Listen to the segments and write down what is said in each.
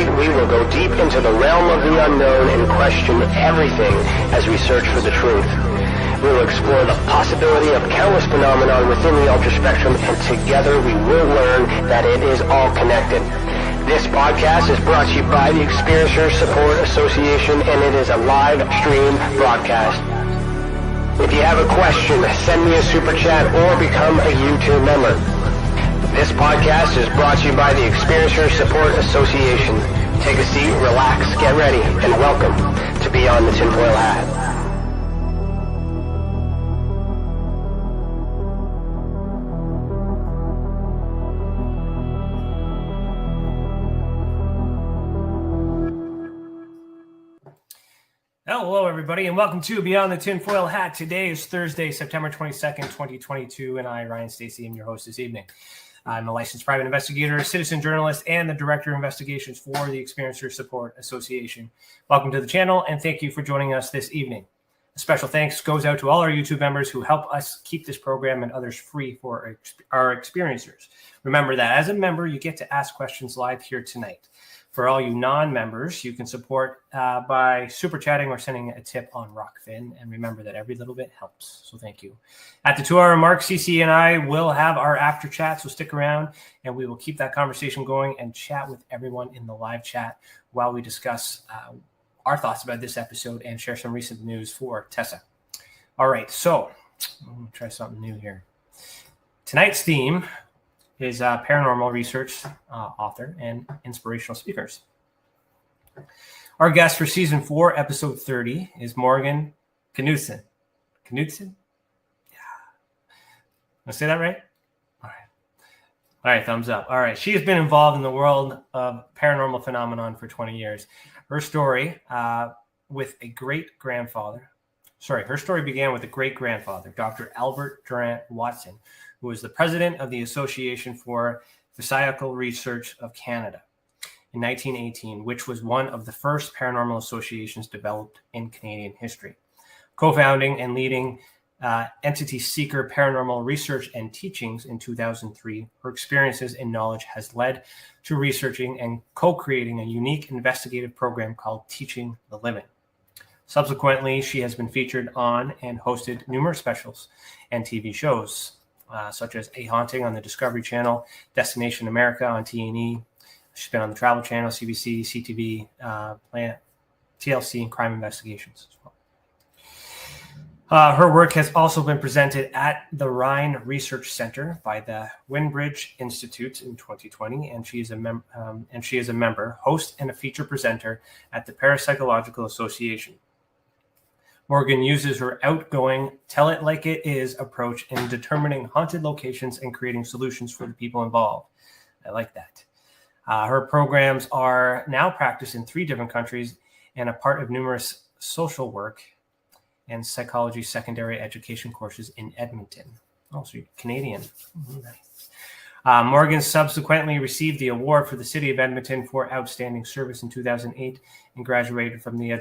Tonight, we will go deep into the realm of the unknown and question everything as we search for the truth. We will explore the possibility of countless phenomena within the ultra spectrum, and together we will learn that it is all connected. This podcast is brought to you by the Experiencer Support Association, and it is a live stream broadcast. If you have a question, send me a super chat or become a YouTube member. This podcast is brought to you by the Experiencer Support Association. Take a seat, relax, get ready, and welcome to Beyond the TinFoil Hat. Hello, everybody, and welcome to Beyond the TinFoil Hat. Today is Thursday, September 22nd, 2022, and I, Ryan Stacey, am your host this evening. I'm a licensed private investigator, citizen journalist, and the director of investigations for the Experiencer Support Association. Welcome to the channel, and thank you for joining us this evening. A special thanks goes out to all our YouTube members who help us keep this program and others free for our experiencers. Remember that as a member, you get to ask questions live here tonight. For all you non-members, you can support by super chatting or sending a tip on Rockfin. And remember that every little bit helps. So thank you. At the 2-hour mark, CC and I will have our after chat. So stick around and we will keep that conversation going and chat with everyone in the live chat while we discuss our thoughts about this episode and share some recent news for Tessa. All right. So I'm going to try something new here. Tonight's theme is paranormal research author and inspirational speakers. Our guest for season 4, episode 30, is Morgan Knudsen. Knudsen? Yeah. Did I say that right? All right, thumbs up. All right, she has been involved in the world of paranormal phenomenon for 20 years. Her story began with a great-grandfather, Dr. Albert Durrant Watson, who was the president of the Association for Psychical Research of Canada in 1918, which was one of the first paranormal associations developed in Canadian history. Co-founding and leading Entityseeker Paranormal Research and Teachings in 2003, her experiences and knowledge has led to researching and co-creating a unique investigative program called Teaching the Living. Subsequently, she has been featured on and hosted numerous specials and TV shows, such as A Haunting on the Discovery Channel, Destination America on T&E. She's been on the Travel Channel, CBC, CTV, Planete, TLC, and Crime Investigations as well. Her work has also been presented at the Rhine Research Center by the Winbridge Institute in 2020, and she is a member, host, and a feature presenter at the Parapsychological Association. Morgan uses her outgoing tell it like it is approach in determining haunted locations and creating solutions for the people involved. I like that. Her programs are now practiced in 3 different countries and a part of numerous social work and psychology secondary education courses in Edmonton. Oh, so you're Canadian. Nice. Morgan subsequently received the award for the City of Edmonton for outstanding service in 2008 and graduated from the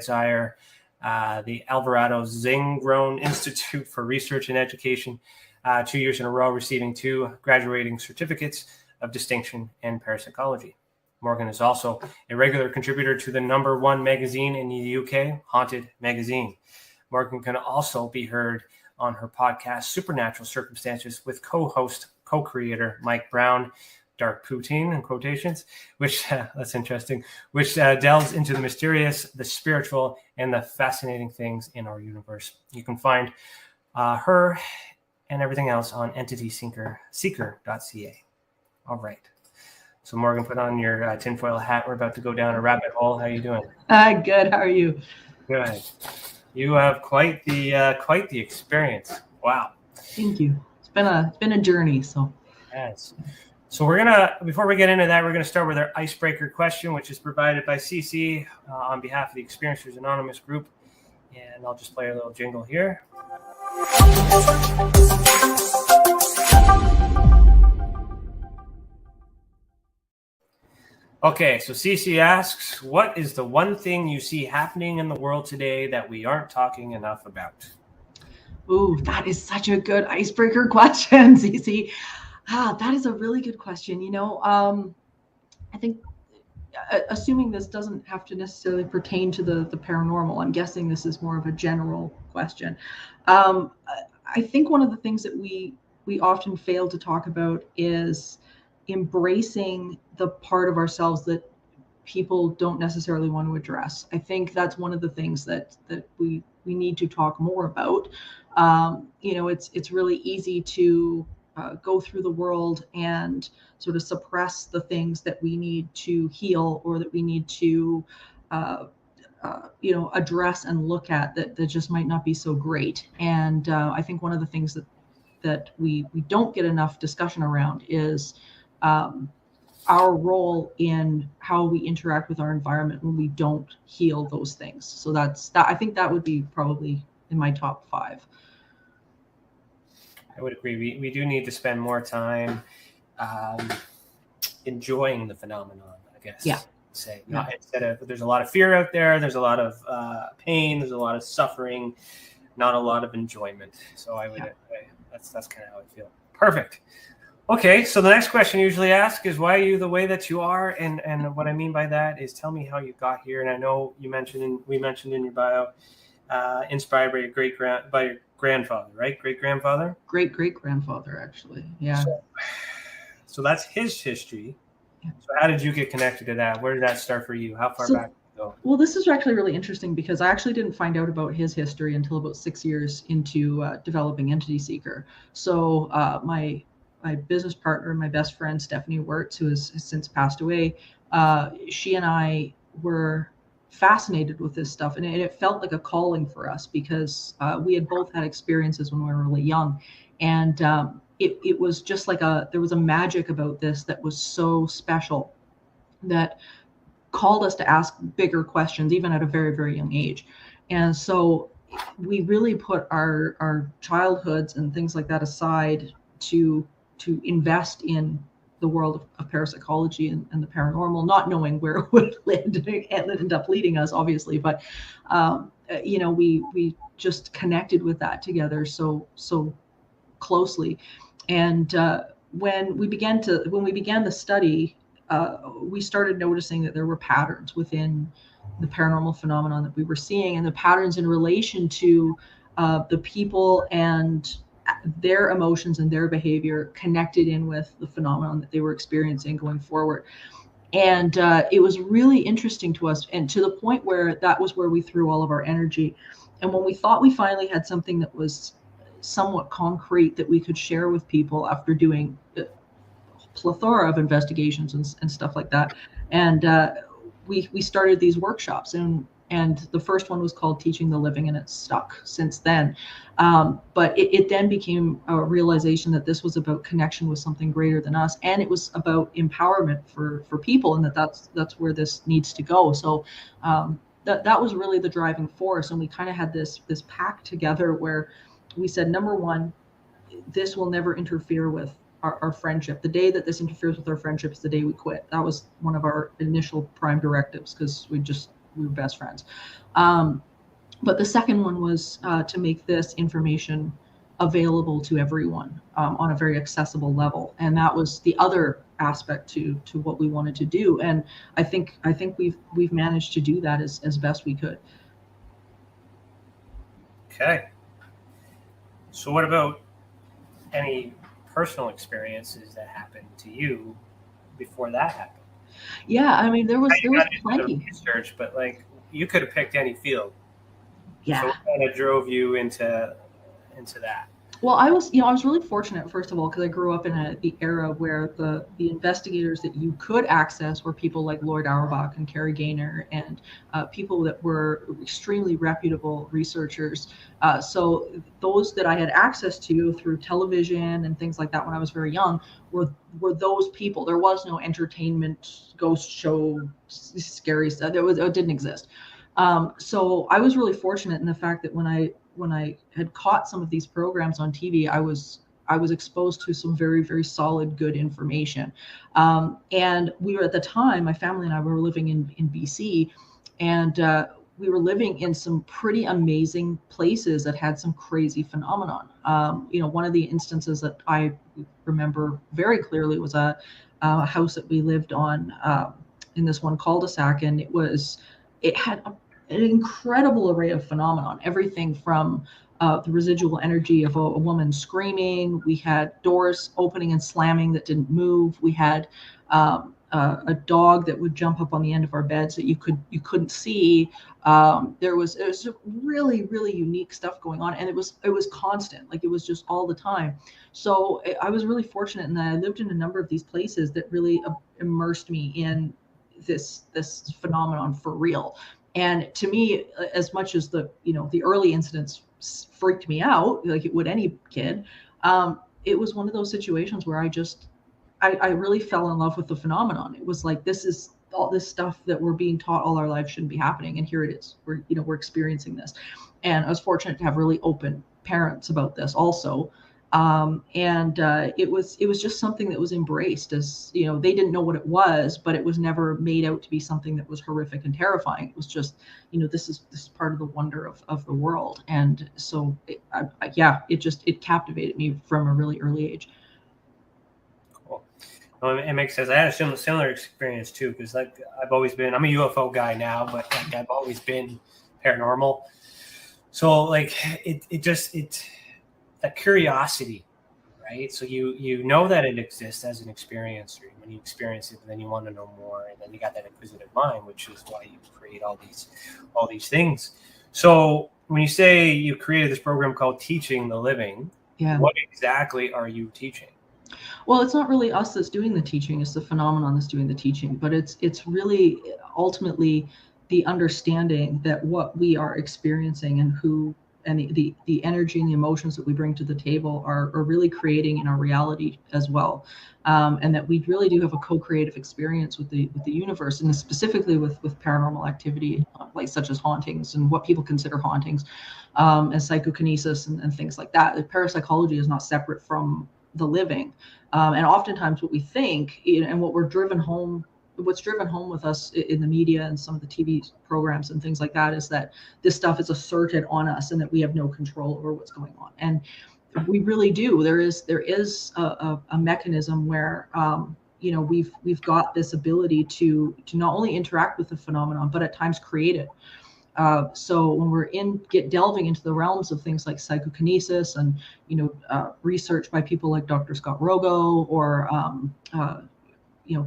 the Alvarado Zingron Institute for Research and Education 2 years in a row, receiving 2 graduating certificates of distinction in parapsychology. Morgan is also a regular contributor to the #1 magazine in the UK, Haunted Magazine. Morgan can also be heard on her podcast, Supernatural Circumstances, with co-creator Mike Brown, Dark Poutine in quotations, which that's interesting, which delves into the mysterious, the spiritual, and the fascinating things in our universe. You can find her and everything else on Entityseeker.ca. All right. So Morgan, put on your tinfoil hat. We're about to go down a rabbit hole. How are you doing? Good. How are you? Good. You have quite the experience. Wow. Thank you. It's been a journey. So. Yes. So before we get into that, we're gonna start with our icebreaker question, which is provided by CC on behalf of the Experiencers Anonymous group. And I'll just play a little jingle here. Okay, so CC asks, what is the one thing you see happening in the world today that we aren't talking enough about? Ooh, that is such a good icebreaker question, CC. That is a really good question. I think assuming this doesn't have to necessarily pertain to the paranormal, I'm guessing this is more of a general question. I think one of the things that we often fail to talk about is embracing the part of ourselves that people don't necessarily want to address. I think that's one of the things that we need to talk more about. It's really easy to go through the world and sort of suppress the things that we need to heal, or that we need to address and look at, that just might not be so great. And I think one of the things that we don't get enough discussion around is our role in how we interact with our environment when we don't heal those things. So that I think that would be probably in my top 5. I would agree. We do need to spend more time enjoying the phenomenon, I guess. Yeah. Say, instead of, there's a lot of fear out there, there's a lot of pain, there's a lot of suffering, not a lot of enjoyment. So that's kind of how I feel. Perfect. Okay, so the next question I usually ask is, why are you the way that you are? And what I mean by that is, tell me how you got here. And I know we mentioned in your bio, inspired by your grandfather, right? Great-grandfather? Great-great-grandfather, actually. Yeah. So that's his history. So how did you get connected to that? Where did that start for you? How far back did you go? Well, this is actually really interesting, because I actually didn't find out about his history until about 6 years into developing Entityseeker. So my business partner, my best friend, Stephanie Wirtz, who has since passed away, she and I were fascinated with this stuff. And it felt like a calling for us, because we had both had experiences when we were really young. And it was just like there was a magic about this that was so special, that called us to ask bigger questions, even at a very, very young age. And so we really put our childhoods and things like that aside to invest in the world of parapsychology and the paranormal, not knowing where it would end up leading us, obviously. But we just connected with that together so closely. And when we began the study, we started noticing that there were patterns within the paranormal phenomenon that we were seeing, and the patterns in relation to the people and their emotions and their behavior connected in with the phenomenon that they were experiencing going forward. And it was really interesting to us, and to the point where that was where we threw all of our energy. And when we thought we finally had something that was somewhat concrete that we could share with people, after doing a plethora of investigations and stuff like that, and we started these workshops, and the first one was called Teaching the Living, and it's stuck since then. But it then became a realization that this was about connection with something greater than us, and it was about empowerment for people, and that's where this needs to go. So that was really the driving force, and we kind of had this pact together where we said, number one, this will never interfere with our friendship. The day that this interferes with our friendship is the day we quit. That was one of our initial prime directives, because we were best friends. But the second one was to make this information available to everyone on a very accessible level. And that was the other aspect to what we wanted to do. And I think we've managed to do that as best we could. Okay. So what about any personal experiences that happened to you before that happened? Yeah, I mean, there was plenty. Research, but like, you could have picked any field. Yeah. So what kind of drove you into that? Well, I was really fortunate, first of all, because I grew up in the era where the investigators that you could access were people like Lloyd Auerbach and Carrie Gaynor, and people that were extremely reputable researchers. So those that I had access to through television and things like that when I was very young were those people. There was no entertainment, ghost show, scary stuff. It didn't exist. So I was really fortunate in the fact that when I had caught some of these programs on TV, I was exposed to some very, very solid, good information. And we were, at the time, my family and I were living in BC, and we were living in some pretty amazing places that had some crazy phenomenon. One of the instances that I remember very clearly was a house that we lived on one cul-de-sac, and it had an incredible array of phenomenon, everything from the residual energy of a woman screaming. We had doors opening and slamming that didn't move. We had a dog that would jump up on the end of our beds that you couldn't see. There was really, really unique stuff going on, and it was constant, like it was just all the time. So I was really fortunate in that I lived in a number of these places that really immersed me in this phenomenon for real. And to me, as much as the early incidents freaked me out, like it would any kid, it was one of those situations where I really fell in love with the phenomenon. It was like, this is all this stuff that we're being taught all our lives shouldn't be happening, and here it is. We're experiencing this. And I was fortunate to have really open parents about this also. It was just something that was embraced as, they didn't know what it was, but it was never made out to be something that was horrific and terrifying. It was just, this is part of the wonder of the world. And so it captivated me from a really early age. Cool. Well, it makes sense. I had a similar experience too, because I'm a UFO guy now, but like I've always been paranormal. So like that curiosity, right? So you know that it exists as an experience, or when you experience it, and then you want to know more, and then you got that inquisitive mind, which is why you create all these things. So when you say you created this program called Teaching the Living, what exactly are you teaching? Well, it's not really us that's doing the teaching; it's the phenomenon that's doing the teaching. But it's really ultimately the understanding that what we are experiencing and the energy and the emotions that we bring to the table are really creating in our reality as well, and that we really do have a co-creative experience with the universe, and specifically with paranormal activity, like such as hauntings and what people consider hauntings, and psychokinesis and things like that. The parapsychology is not separate from the living, and oftentimes what we think, and what's driven home with us in the media and some of the TV programs and things like that, is that this stuff is asserted on us and that we have no control over what's going on. And we really do. There is a mechanism where we've got this ability to not only interact with the phenomenon, but at times create it. So when we're delving into the realms of things like psychokinesis and research by people like Dr. Scott Rogo or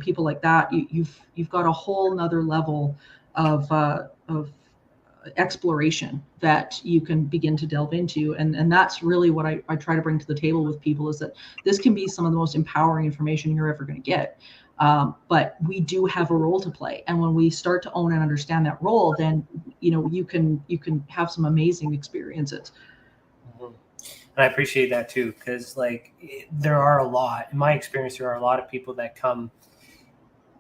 people like that, you've got a whole nother level of exploration that you can begin to delve into, and that's really what I try to bring to the table with people, is that this can be some of the most empowering information you're ever going to get, but we do have a role to play, and when we start to own and understand that role, then you can have some amazing experiences. And I appreciate that too, because there are a lot, in my experience, there are a lot of people that come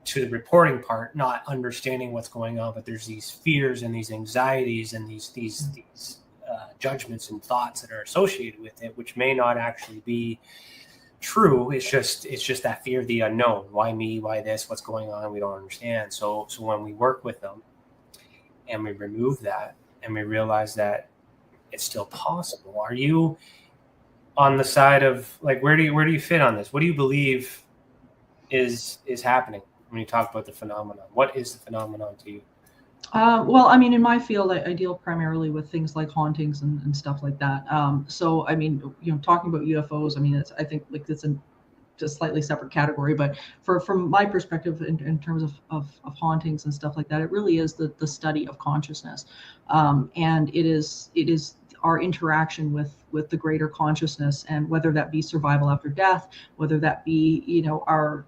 to the reporting part not understanding what's going on, but there's these fears and these anxieties and these judgments and thoughts that are associated with it, which may not actually be true. It's just that fear of the unknown. Why me? Why this? What's going on? We don't understand. So when we work with them and we remove that and we realize that it's still possible, are you on the side of where do you fit on this? What do you believe is happening when you talk about the phenomenon? What is the phenomenon to you? Well, in my field, I deal primarily with things like hauntings and stuff like that. So, talking about UFOs, I think it's a slightly separate category, but from my perspective, in terms of hauntings and stuff like that, it really is the study of consciousness, and it is our interaction with the greater consciousness, and whether that be survival after death, whether that be our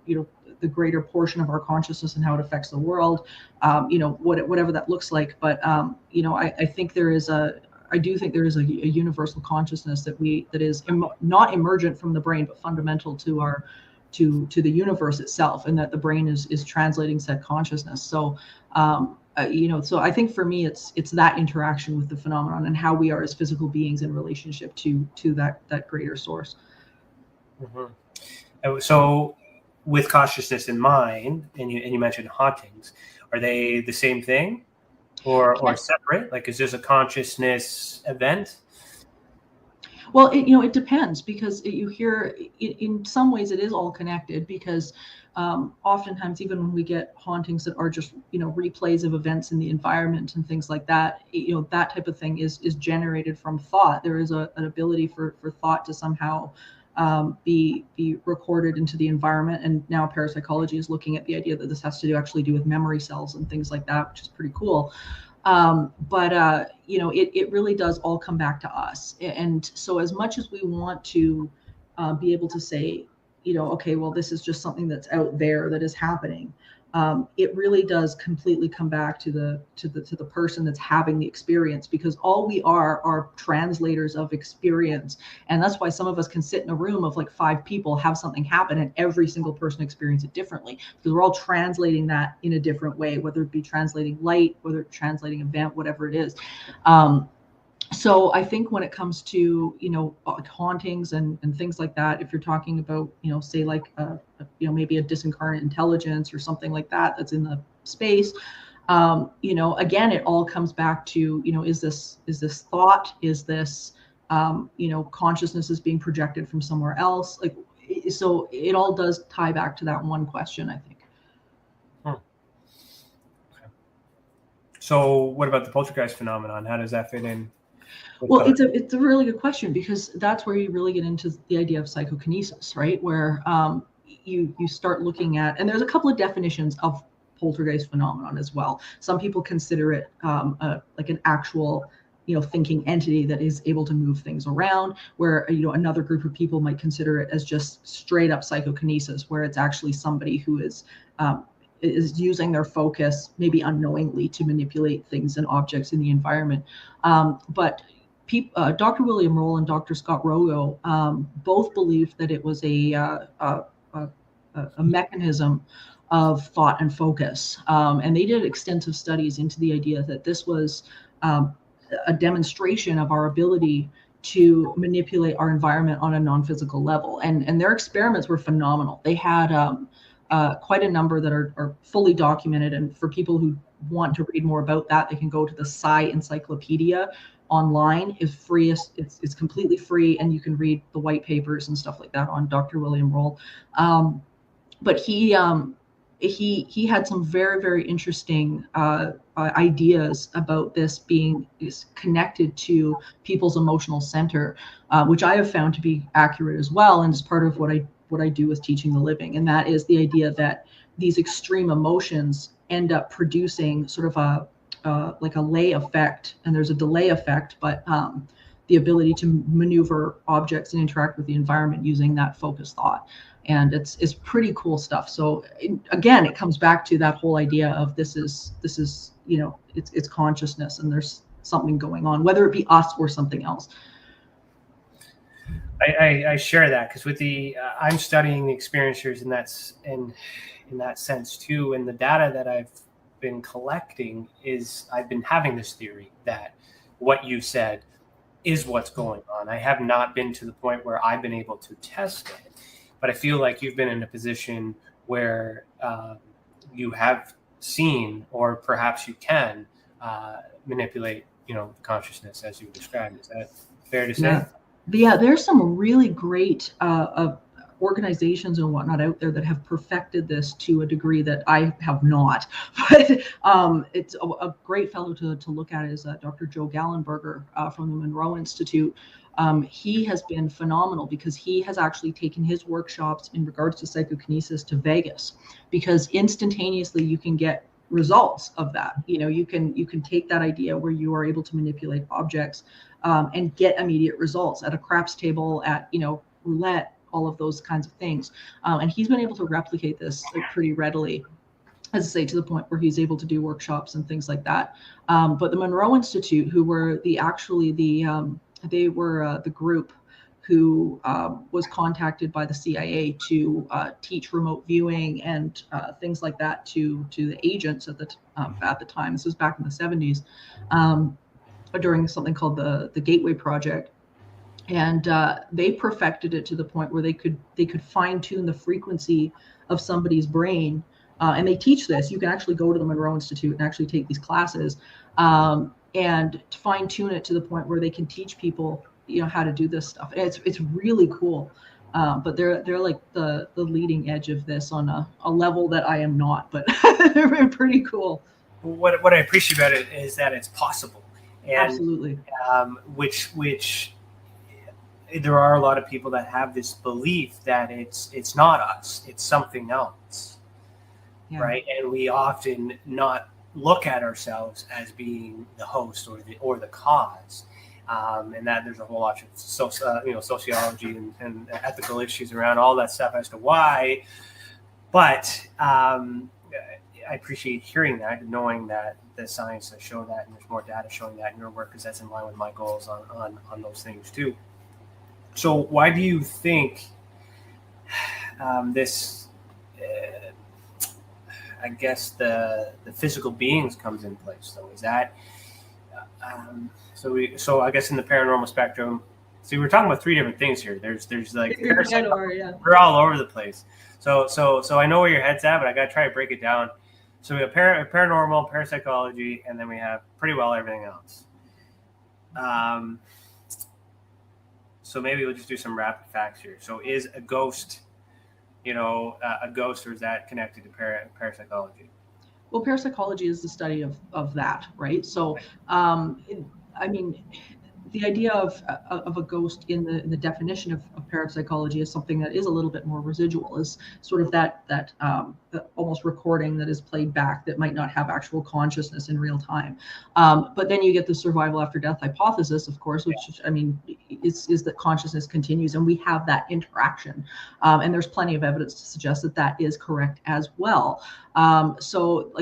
the greater portion of our consciousness and how it affects the world, whatever that looks like. But I think there is a universal consciousness that is not emergent from the brain, but fundamental to the universe itself, and that the brain is translating said consciousness. So so I think for me, it's that interaction with the phenomenon and how we are as physical beings in relationship to that greater source. Mm-hmm. So with consciousness in mind, and you mentioned hauntings, are they the same thing or separate? Is this a consciousness event? Well, it depends, because you hear in some ways it is all connected, because oftentimes even when we get hauntings that are just replays of events in the environment and things like that, that type of thing is generated from thought. There is an ability for thought to somehow be recorded into the environment, and now parapsychology is looking at the idea that this has to actually do with memory cells and things like that, which is pretty cool. But it really does all come back to us. And so as much as we want to be able to say, okay, well, this is just something that's out there that is happening, it really does completely come back to the person that's having the experience, because all we are translators of experience. And that's why some of us can sit in a room of like 5 people, have something happen, and every single person experience it differently, because we're all translating that in a different way, whether it be translating light, whether it's translating event, whatever it is. So I think when it comes to hauntings and things like that, if you're talking about say like maybe a disincarnate intelligence or something like that that's in the space, again, it all comes back to is this thought, is this consciousness is being projected from somewhere else, like, so it all does tie back to that one question, I think. Okay. So what about the poltergeist phenomenon? How does that fit in? Well, it's a really good question, because that's where you really get into the idea of psychokinesis, right? Where you start looking at, and there's a couple of definitions of poltergeist phenomenon as well. Some people consider it like an actual thinking entity that is able to move things around, where another group of people might consider it as just straight up psychokinesis, where it's actually somebody who is using their focus, maybe unknowingly, to manipulate things and objects in the environment. But Dr. William Roll and Dr. Scott Rogo both believed that it was a mechanism of thought and focus. And they did extensive studies into the idea that this was a demonstration of our ability to manipulate our environment on a non-physical level. And their experiments were phenomenal. They had quite a number that are fully documented. And for people who want to read more about that, they can go to the Psi Encyclopedia online. Is free. It's completely free, and you can read the white papers and stuff like that on Dr. William Roll. But he had some very, very interesting ideas about this being connected to people's emotional center, which I have found to be accurate as well, and is part of what I do with Teaching the Living. And that is the idea that these extreme emotions end up producing sort of like a lay effect, and there's a delay effect, but the ability to maneuver objects and interact with the environment using that focused thought. And it's pretty cool stuff. So again, it comes back to that whole idea of this is it's consciousness, and there's something going on, whether it be us or something else. I share that, because with I'm studying the experiencers in that sense too, and the data that I've been collecting is I've been having this theory that what you said is what's going on. I have not been to the point where I've been able to test it, but I feel like you've been in a position where you have seen, or perhaps you can manipulate, consciousness as you described. Is that fair to say? Yeah, there's some really great organizations and whatnot out there that have perfected this to a degree that I have not. But it's a great fellow to look at is Dr. Joe Gallenberger from the Monroe Institute. He has been phenomenal, because he has actually taken his workshops in regards to psychokinesis to Vegas, because instantaneously you can get results of that. You can take that idea where you are able to manipulate objects and get immediate results at a craps table, at roulette, all of those kinds of things. And he's been able to replicate this pretty readily, as I say, to the point where he's able to do workshops and things like that. But the Monroe Institute, who were the group who was contacted by the CIA to teach remote viewing and things like that to the agents at the time. This was back in the 70s, during something called the Gateway Project. And they perfected it to the point where they could fine tune the frequency of somebody's brain. And they teach this. You can actually go to the Monroe Institute and actually take these classes and fine tune it to the point where they can teach people how to do this stuff. It's really cool. But they're like the leading edge of this on a level that I am not, but they're pretty cool. What I appreciate about it is that it's possible, and absolutely, which there are a lot of people that have this belief that it's not us, it's something else, right? And we often not look at ourselves as being the host or the cause. And that there's a whole lot of sociology and ethical issues around all that stuff as to why. But I appreciate hearing that and knowing that the science has shown that, and there's more data showing that in your work, because that's in line with my goals on those things too. So why do you think this? I guess the physical beings comes in place, though. Is that? So I guess in the paranormal spectrum, see, we're talking about three different things here. There's like we're all over the place. So I know where your head's at, but I got to try to break it down. So we have paranormal, parapsychology, and then we have pretty well everything else. So maybe we'll just do some rapid facts here. So is a ghost, a ghost, or is that connected to parapsychology? Well, parapsychology is the study of that, right? So, the idea of a ghost in the definition of parapsychology is something that is a little bit more residual, is sort of that almost recording that is played back that might not have actual consciousness in real time. But then you get the survival after death hypothesis, of course, which is that consciousness continues and we have that interaction. And there's plenty of evidence to suggest that is correct as well. So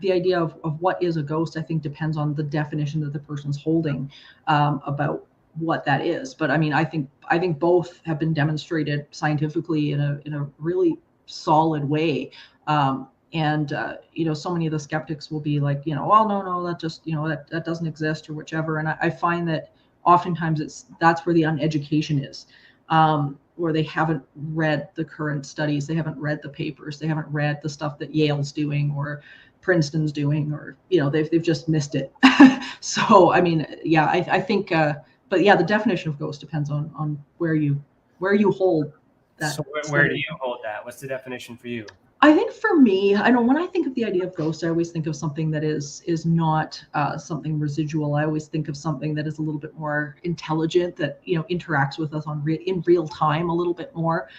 the idea of what is a ghost, I think, depends on the definition that the person's holding about what that is. But I think both have been demonstrated scientifically in a really solid way. So many of the skeptics will be like, well, no, that just, that doesn't exist or whichever. And I find that oftentimes that's where the uneducation is, where they haven't read the current studies, they haven't read the papers, they haven't read the stuff that Yale's doing or Princeton's doing, or they've just missed it. So I think but yeah, the definition of ghost depends on where you hold that. So where do you hold that? What's the definition for you? I think for me, when I think of the idea of ghost, I always think of something that is not something residual. I always think of something that is a little bit more intelligent, that interacts with us in real time a little bit more.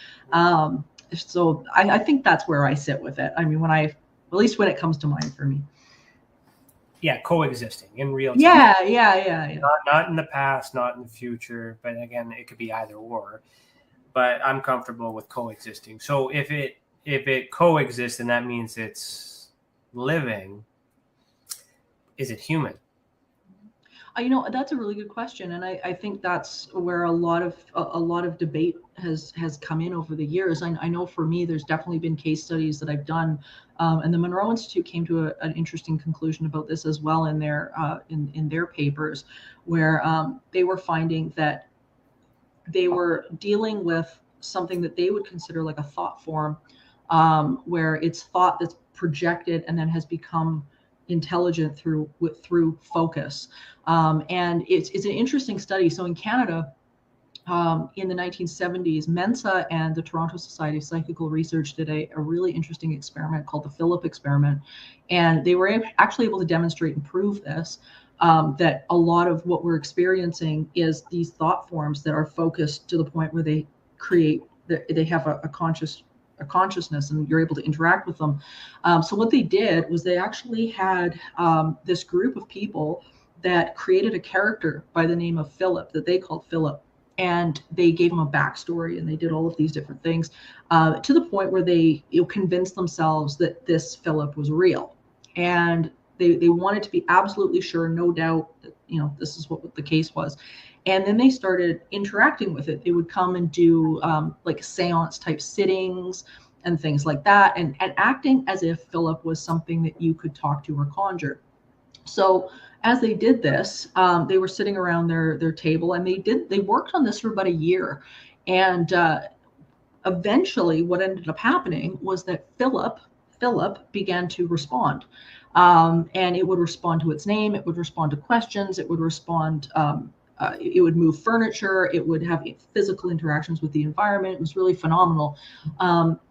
So I think that's where I sit with it. At least when it comes to mind for me. Yeah, coexisting in real time. Yeah. Not in the past, not in the future, but again, it could be either or. But I'm comfortable with coexisting. So if it coexists, then that means it's living. Is it human? That's a really good question, and I think that's where a lot of debate has come in over the years. I know for me, there's definitely been case studies that I've done, and the Monroe Institute came to an interesting conclusion about this as well in their papers, where they were finding that they were dealing with something that they would consider like a thought form, where it's thought that's projected and then has become intelligent through focus. And it's an interesting study. So in Canada, in the 1970s, Mensa and the Toronto Society of Psychical Research did a really interesting experiment called the Philip experiment. And they were actually able to demonstrate and prove this, that a lot of what we're experiencing is these thought forms that are focused to the point where they have a consciousness, and you're able to interact with them. So what they did was they actually had this group of people that created a character by the name of Philip that they called Philip, and they gave him a backstory, and they did all of these different things to the point where they convinced themselves that this Philip was real, and they wanted to be absolutely sure, no doubt, that this is what the case was. And then they started interacting with it. They would come and do like seance type sittings and things like that, and acting as if Philip was something that you could talk to or conjure. So as they did this, they were sitting around their table, and they worked on this for about a year. And eventually what ended up happening was that Philip began to respond. And it would respond to its name, it would respond to questions, it would respond it would move furniture. It would have physical interactions with the environment. It was really phenomenal.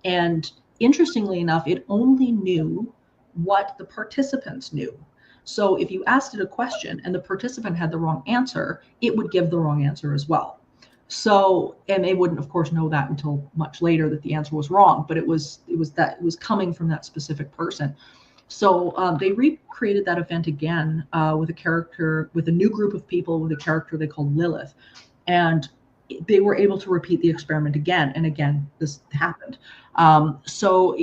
And interestingly enough, it only knew what the participants knew. So if you asked it a question and the participant had the wrong answer, it would give the wrong answer as well. So, and they wouldn't, of course, know that until much later that the answer was wrong, but it was coming from that specific person. So they recreated that event again with a new group of people with a character they called Lilith, and they were able to repeat the experiment again and again. This happened. So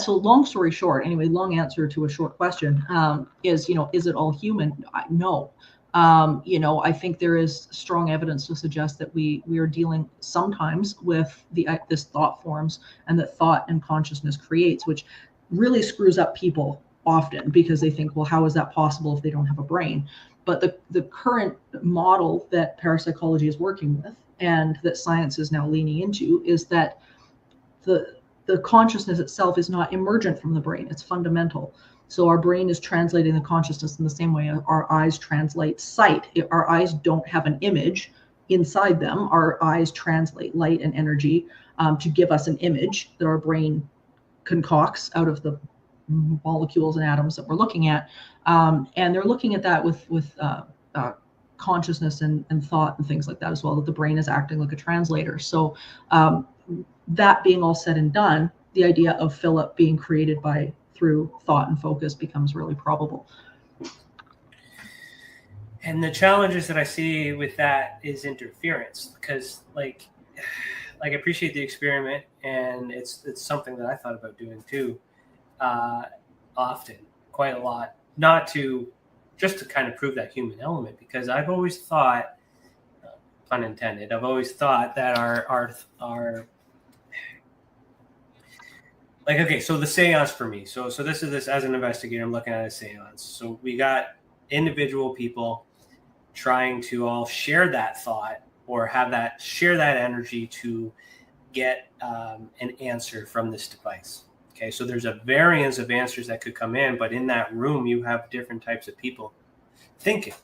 long story short, anyway, long answer to a short question is it all human? No. I think there is strong evidence to suggest that we are dealing sometimes with this thought forms and that thought and consciousness creates, which really screws up people often because they think, well, how is that possible if they don't have a brain? But the current model that parapsychology is working with and that science is now leaning into is that the consciousness itself is not emergent from the brain, it's fundamental. So our brain is translating the consciousness in the same way our eyes translate sight. Our eyes don't have an image inside them. Our eyes translate light and energy to give us an image that our brain concocts out of the molecules and atoms that we're looking at. And they're looking at that with consciousness and thought and things like that as well, that the brain is acting like a translator. So that being all said and done, the idea of Philip being created through thought and focus becomes really probable. And the challenges that I see with that is interference, because like I appreciate the experiment, and it's something that I thought about doing too, often, quite a lot, just to kind of prove that human element, because I've always thought, pun intended, I've always thought that our like, okay, so the seance for me. So this as an investigator, I'm looking at a seance. So we got individual people trying to all share that thought or share that energy to get an answer from this device. Okay, so there's a variance of answers that could come in, but in that room, you have different types of people thinking.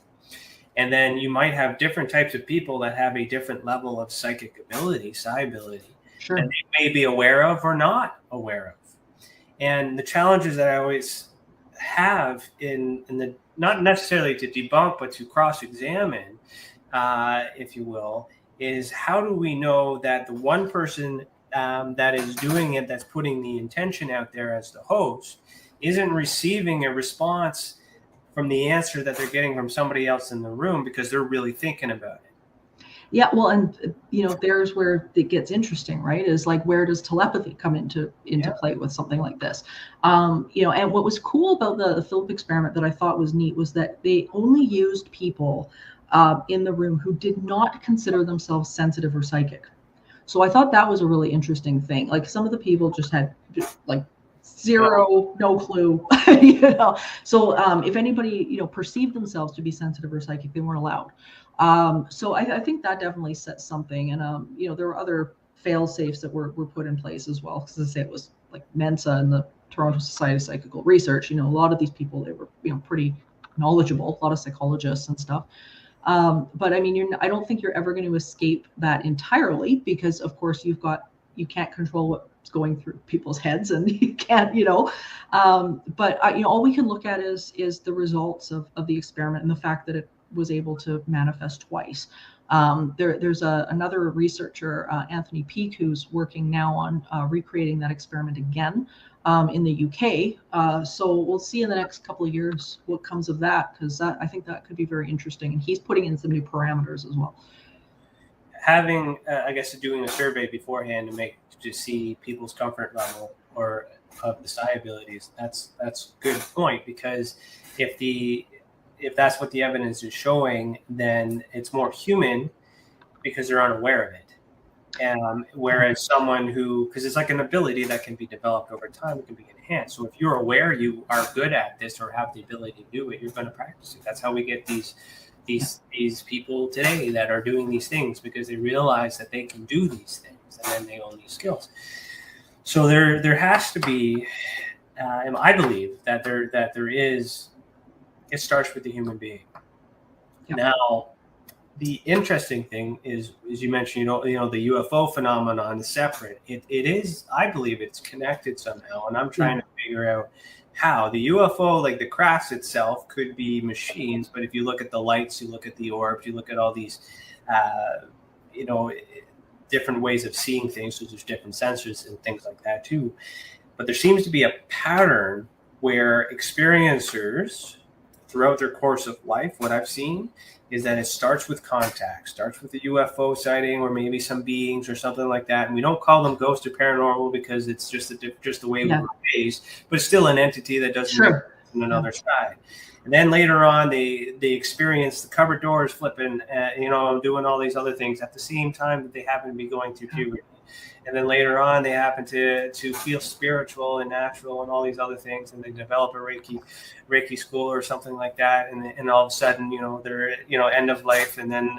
And then you might have different types of people that have a different level of psychic ability, psi ability, Sure. that they may be aware of or not aware of. And the challenges that I always have in the, not necessarily to debunk, but to cross-examine, if you will, is how do we know that the one person that is doing it, that's putting the intention out there as the host, isn't receiving a response from the answer that they're getting from somebody else in the room because they're really thinking about it. Yeah, well, and there's where it gets interesting, right? Is like, where does telepathy come into play with something like this? And what was cool about the Philip experiment that I thought was neat was that they only used people in the room who did not consider themselves sensitive or psychic. So I thought that was a really interesting thing. Like, some of the people just had like zero, no clue, So if anybody, perceived themselves to be sensitive or psychic, they weren't allowed. So I think that definitely sets something. And, there were other fail safes that were put in place as well. Because I say it was like Mensa and the Toronto Society of Psychical Research. A lot of these people, they were, pretty knowledgeable, a lot of psychologists and stuff. But I mean, I don't think you're ever going to escape that entirely, because of course you can't control what's going through people's heads, and you can't, but all we can look at is the results of the experiment and the fact that it was able to manifest twice. There's another researcher, Anthony Peake, who's working now on recreating that experiment again in the UK. So we'll see in the next couple of years what comes of that, because I think that could be very interesting. And he's putting in some new parameters as well. Having, I guess, doing a survey beforehand to see people's comfort level or of the psi abilities, that's a good point, because if that's what the evidence is showing, then it's more human because they're unaware of it. Whereas someone because it's like an ability that can be developed over time, it can be enhanced. So if you're aware you are good at this or have the ability to do it, you're going to practice it. That's how we get these people today that are doing these things, because they realize that they can do these things and then they own these skills. So there has to be, and I believe that there is. It starts with the human being. Yep. Now, the interesting thing is, as you mentioned, the UFO phenomenon is separate. It is, I believe, it's connected somehow, and I'm trying to figure out how. The UFO, like the crafts itself, could be machines, but if you look at the lights, you look at the orbs, you look at all these, different ways of seeing things. So there's different sensors and things like that too. But there seems to be a pattern where experiencers, throughout their course of life, what I've seen is that it starts with contact, starts with a UFO sighting or maybe some beings or something like that. And we don't call them ghost or paranormal because it's just the way we were raised, but it's still an entity that doesn't exist on another side. And then later on, they experience the cupboard doors flipping, doing all these other things at the same time that they happen to be going through puberty. And then later on, they happen to feel spiritual and natural and all these other things, and they develop a Reiki school or something like that. And all of a sudden, they're end of life, and then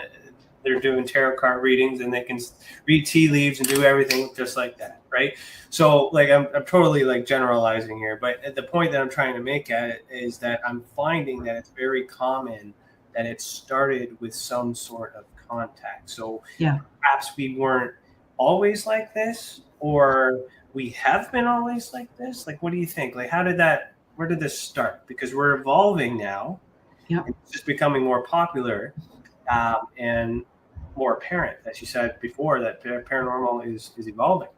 they're doing tarot card readings, and they can read tea leaves and do everything just like that, right? So, like, I'm totally like generalizing here, but the point that I'm trying to make at it is that I'm finding that it's very common that it started with some sort of contact. So perhaps we weren't always like this, or we have been always like this. Like, what do you think? Like, where did this start? Because we're evolving now. It's just becoming more popular and more apparent, as you said before, that paranormal is evolving.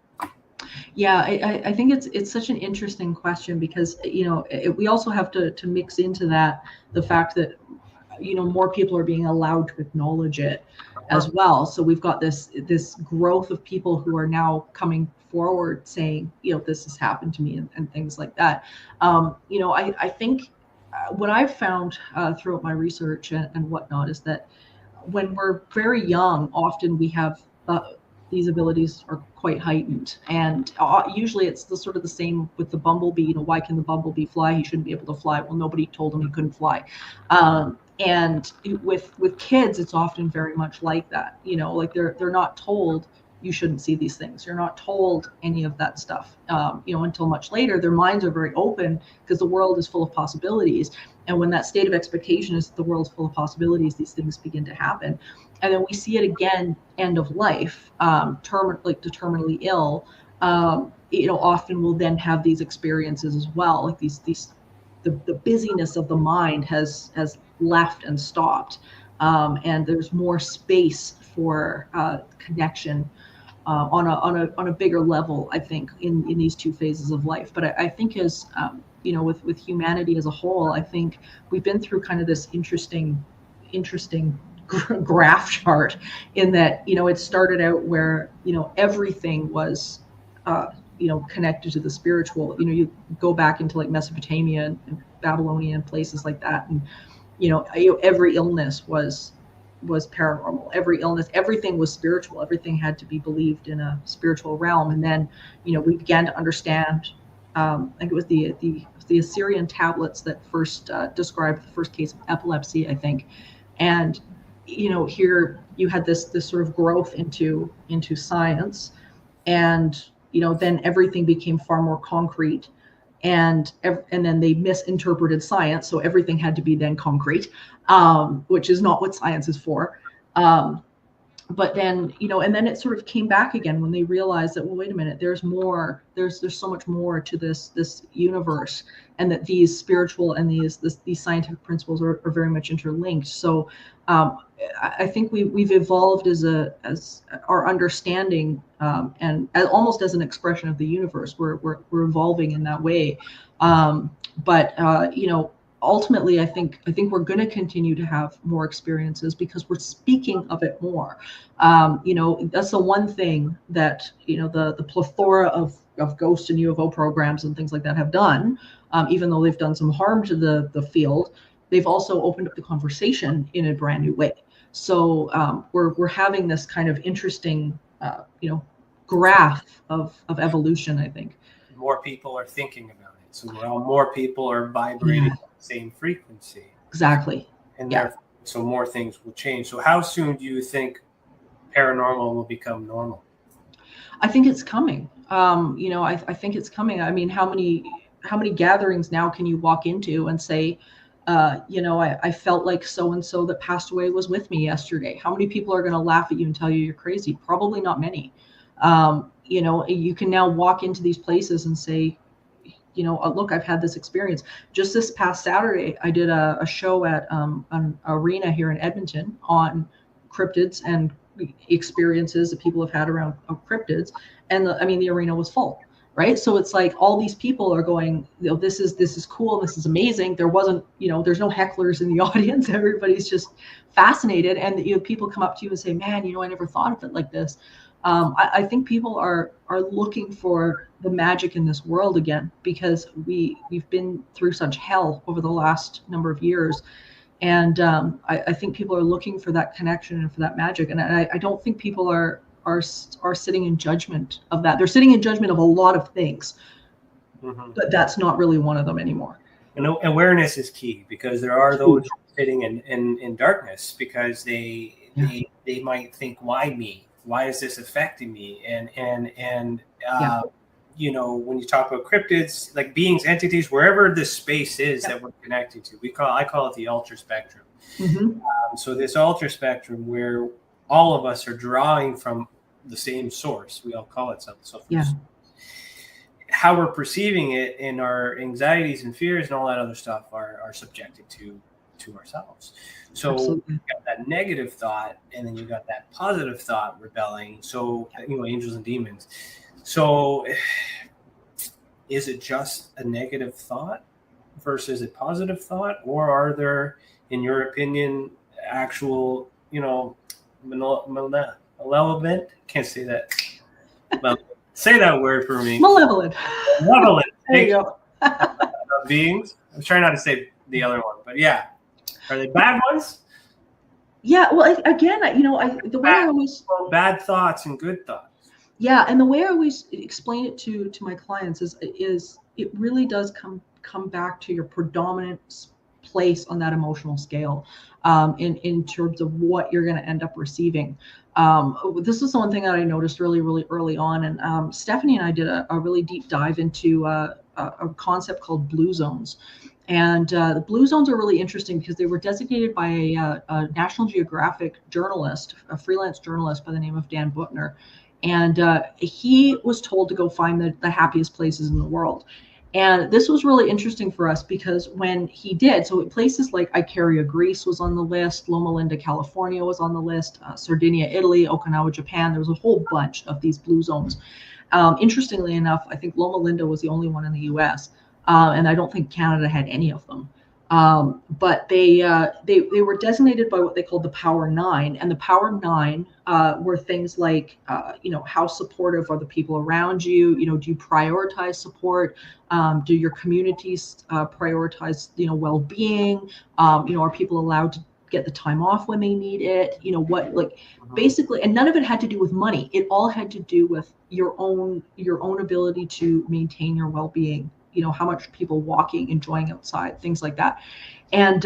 I think it's such an interesting question because we also have to mix into that the fact that more people are being allowed to acknowledge it as well. So we've got this growth of people who are now coming forward saying, this has happened to me and things like that. I think what I've found throughout my research and whatnot is that when we're very young, often we have these abilities are quite heightened, and usually it's the sort of the same with the bumblebee. Why can the bumblebee fly? He shouldn't be able to fly. Well, nobody told him he couldn't fly. And with kids, it's often very much like that. Like they're not told you shouldn't see these things. You're not told any of that stuff. Until much later, their minds are very open because the world is full of possibilities. And when that state of expectation is that the world's full of possibilities, these things begin to happen. And then we see it again, end of life, terminally ill. Often will then have these experiences as well. Like the busyness of the mind has left and stopped, and there's more space for connection on a bigger level, I think, in these two phases of life. But I think as with humanity as a whole, I think we've been through kind of this interesting graph chart in that it started out where everything was connected to the spiritual. You go back into like Mesopotamia and Babylonia and places like that, and every illness was paranormal. Every illness, everything was spiritual. Everything had to be believed in a spiritual realm. And then we began to understand. I think it was the Assyrian tablets that first described the first case of epilepsy, I think. And here you had this sort of growth into science, and then everything became far more concrete, and then they misinterpreted science, so everything had to be then concrete, which is not what science is for. But then and then it sort of came back again when they realized that, well, wait a minute, there's more. There's so much more to this universe, and that these spiritual and these scientific principles are very much interlinked. So I think we've evolved as our understanding, and almost as an expression of the universe. We're evolving in that way. But ultimately, I think we're going to continue to have more experiences because we're speaking of it more. That's the one thing that the plethora of ghost and UFO programs and things like that have done. Even though they've done some harm to the field, they've also opened up the conversation in a brand new way. So we're having this kind of interesting graph of evolution, I think. More people are thinking about it, so more people are vibrating at the same frequency. Exactly. And therefore, so more things will change. So how soon do you think paranormal will become normal? I think it's coming. I think it's coming. I mean, how many gatherings now can you walk into and say, I felt like so-and-so that passed away was with me yesterday. How many people are going to laugh at you and tell you you're crazy? Probably not many. You can now walk into these places and say, look, I've had this experience. Just this past Saturday, I did a show at an arena here in Edmonton on cryptids and experiences that people have had around cryptids. And the arena was full. Right. So it's like all these people are going, this is cool. This is amazing. There wasn't, there's no hecklers in the audience. Everybody's just fascinated. And people come up to you and say, man, I never thought of it like this. I think people are looking for the magic in this world again, because we've been through such hell over the last number of years. And I think people are looking for that connection and for that magic. And I don't think people are sitting in judgment of that. They're sitting in judgment of a lot of things, but that's not really one of them anymore. And awareness is key, because there are those sitting in darkness, because they might think, why me? Why is this affecting me? And when you talk about cryptids, like beings, entities, wherever this space is that we're connected to, I call it the ultra spectrum. So this ultra spectrum, where all of us are drawing from the same source, we all call it something. How we're perceiving it, and our anxieties and fears and all that other stuff are subjected to ourselves. So you got that negative thought, and then you got that positive thought rebelling. So angels and demons. So is it just a negative thought versus a positive thought, or are there, in your opinion, actual malevolent? Can't say that. Well, say that word for me. Malevolent. There you go. Beings. I'm trying not to say the other one, but yeah. Are they bad ones? Yeah. Well, again, the way I always bad thoughts and good thoughts. Yeah, and the way I always explain it to my clients is it really does come back to your predominant place on that emotional scale, in terms of what you're going to end up receiving. This is one thing that I noticed really, really early on, and Stephanie and I did a really deep dive into a concept called blue zones. And the blue zones are really interesting because they were designated by a National Geographic journalist, a freelance journalist by the name of Dan Buttner. And he was told to go find the happiest places in the world. And this was really interesting for us because when he did, so places like Icaria, Greece was on the list, Loma Linda, California was on the list, Sardinia, Italy, Okinawa, Japan, there was a whole bunch of these blue zones. Interestingly enough, I think Loma Linda was the only one in the US. And I don't think Canada had any of them. But they were designated by what they called the Power 9, and the Power 9 were things like, how supportive are the people around you? Do you prioritize support? Do your communities prioritize, well-being? Are people allowed to get the time off when they need it? Basically, and none of it had to do with money. It all had to do with your own ability to maintain your well-being. How much people walking, enjoying outside, things like that. And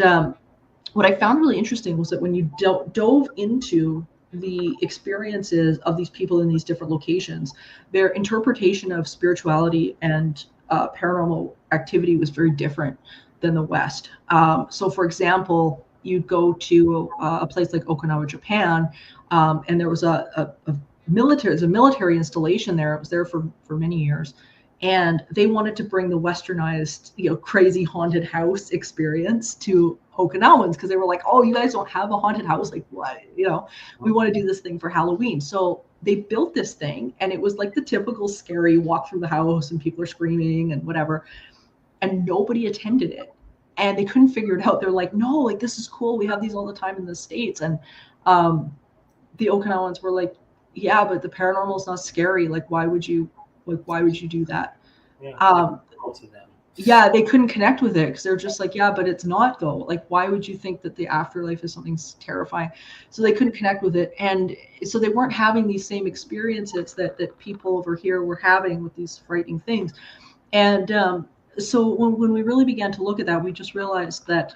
what I found really interesting was that when you dove into the experiences of these people in these different locations, their interpretation of spirituality and paranormal activity was very different than the West. So for example, you'd go to a place like Okinawa, Japan, and there was a military installation there. It was there for many years. And they wanted to bring the westernized, crazy haunted house experience to Okinawans because they were like, oh, you guys don't have a haunted house? Like what? We want to do this thing for Halloween. So they built this thing, and it was like the typical scary walk through the house and people are screaming and whatever. And nobody attended it. And they couldn't figure it out. They're like, no, like this is cool. We have these all the time in the States. And the Okinawans were like, yeah, but the paranormal is not scary. Like, why would you do that? Yeah, they couldn't connect with it because they're just like, yeah, but it's not though. Like, why would you think that the afterlife is something terrifying? So they couldn't connect with it. And so they weren't having these same experiences that people over here were having with these frightening things. And so when we really began to look at that, we just realized that,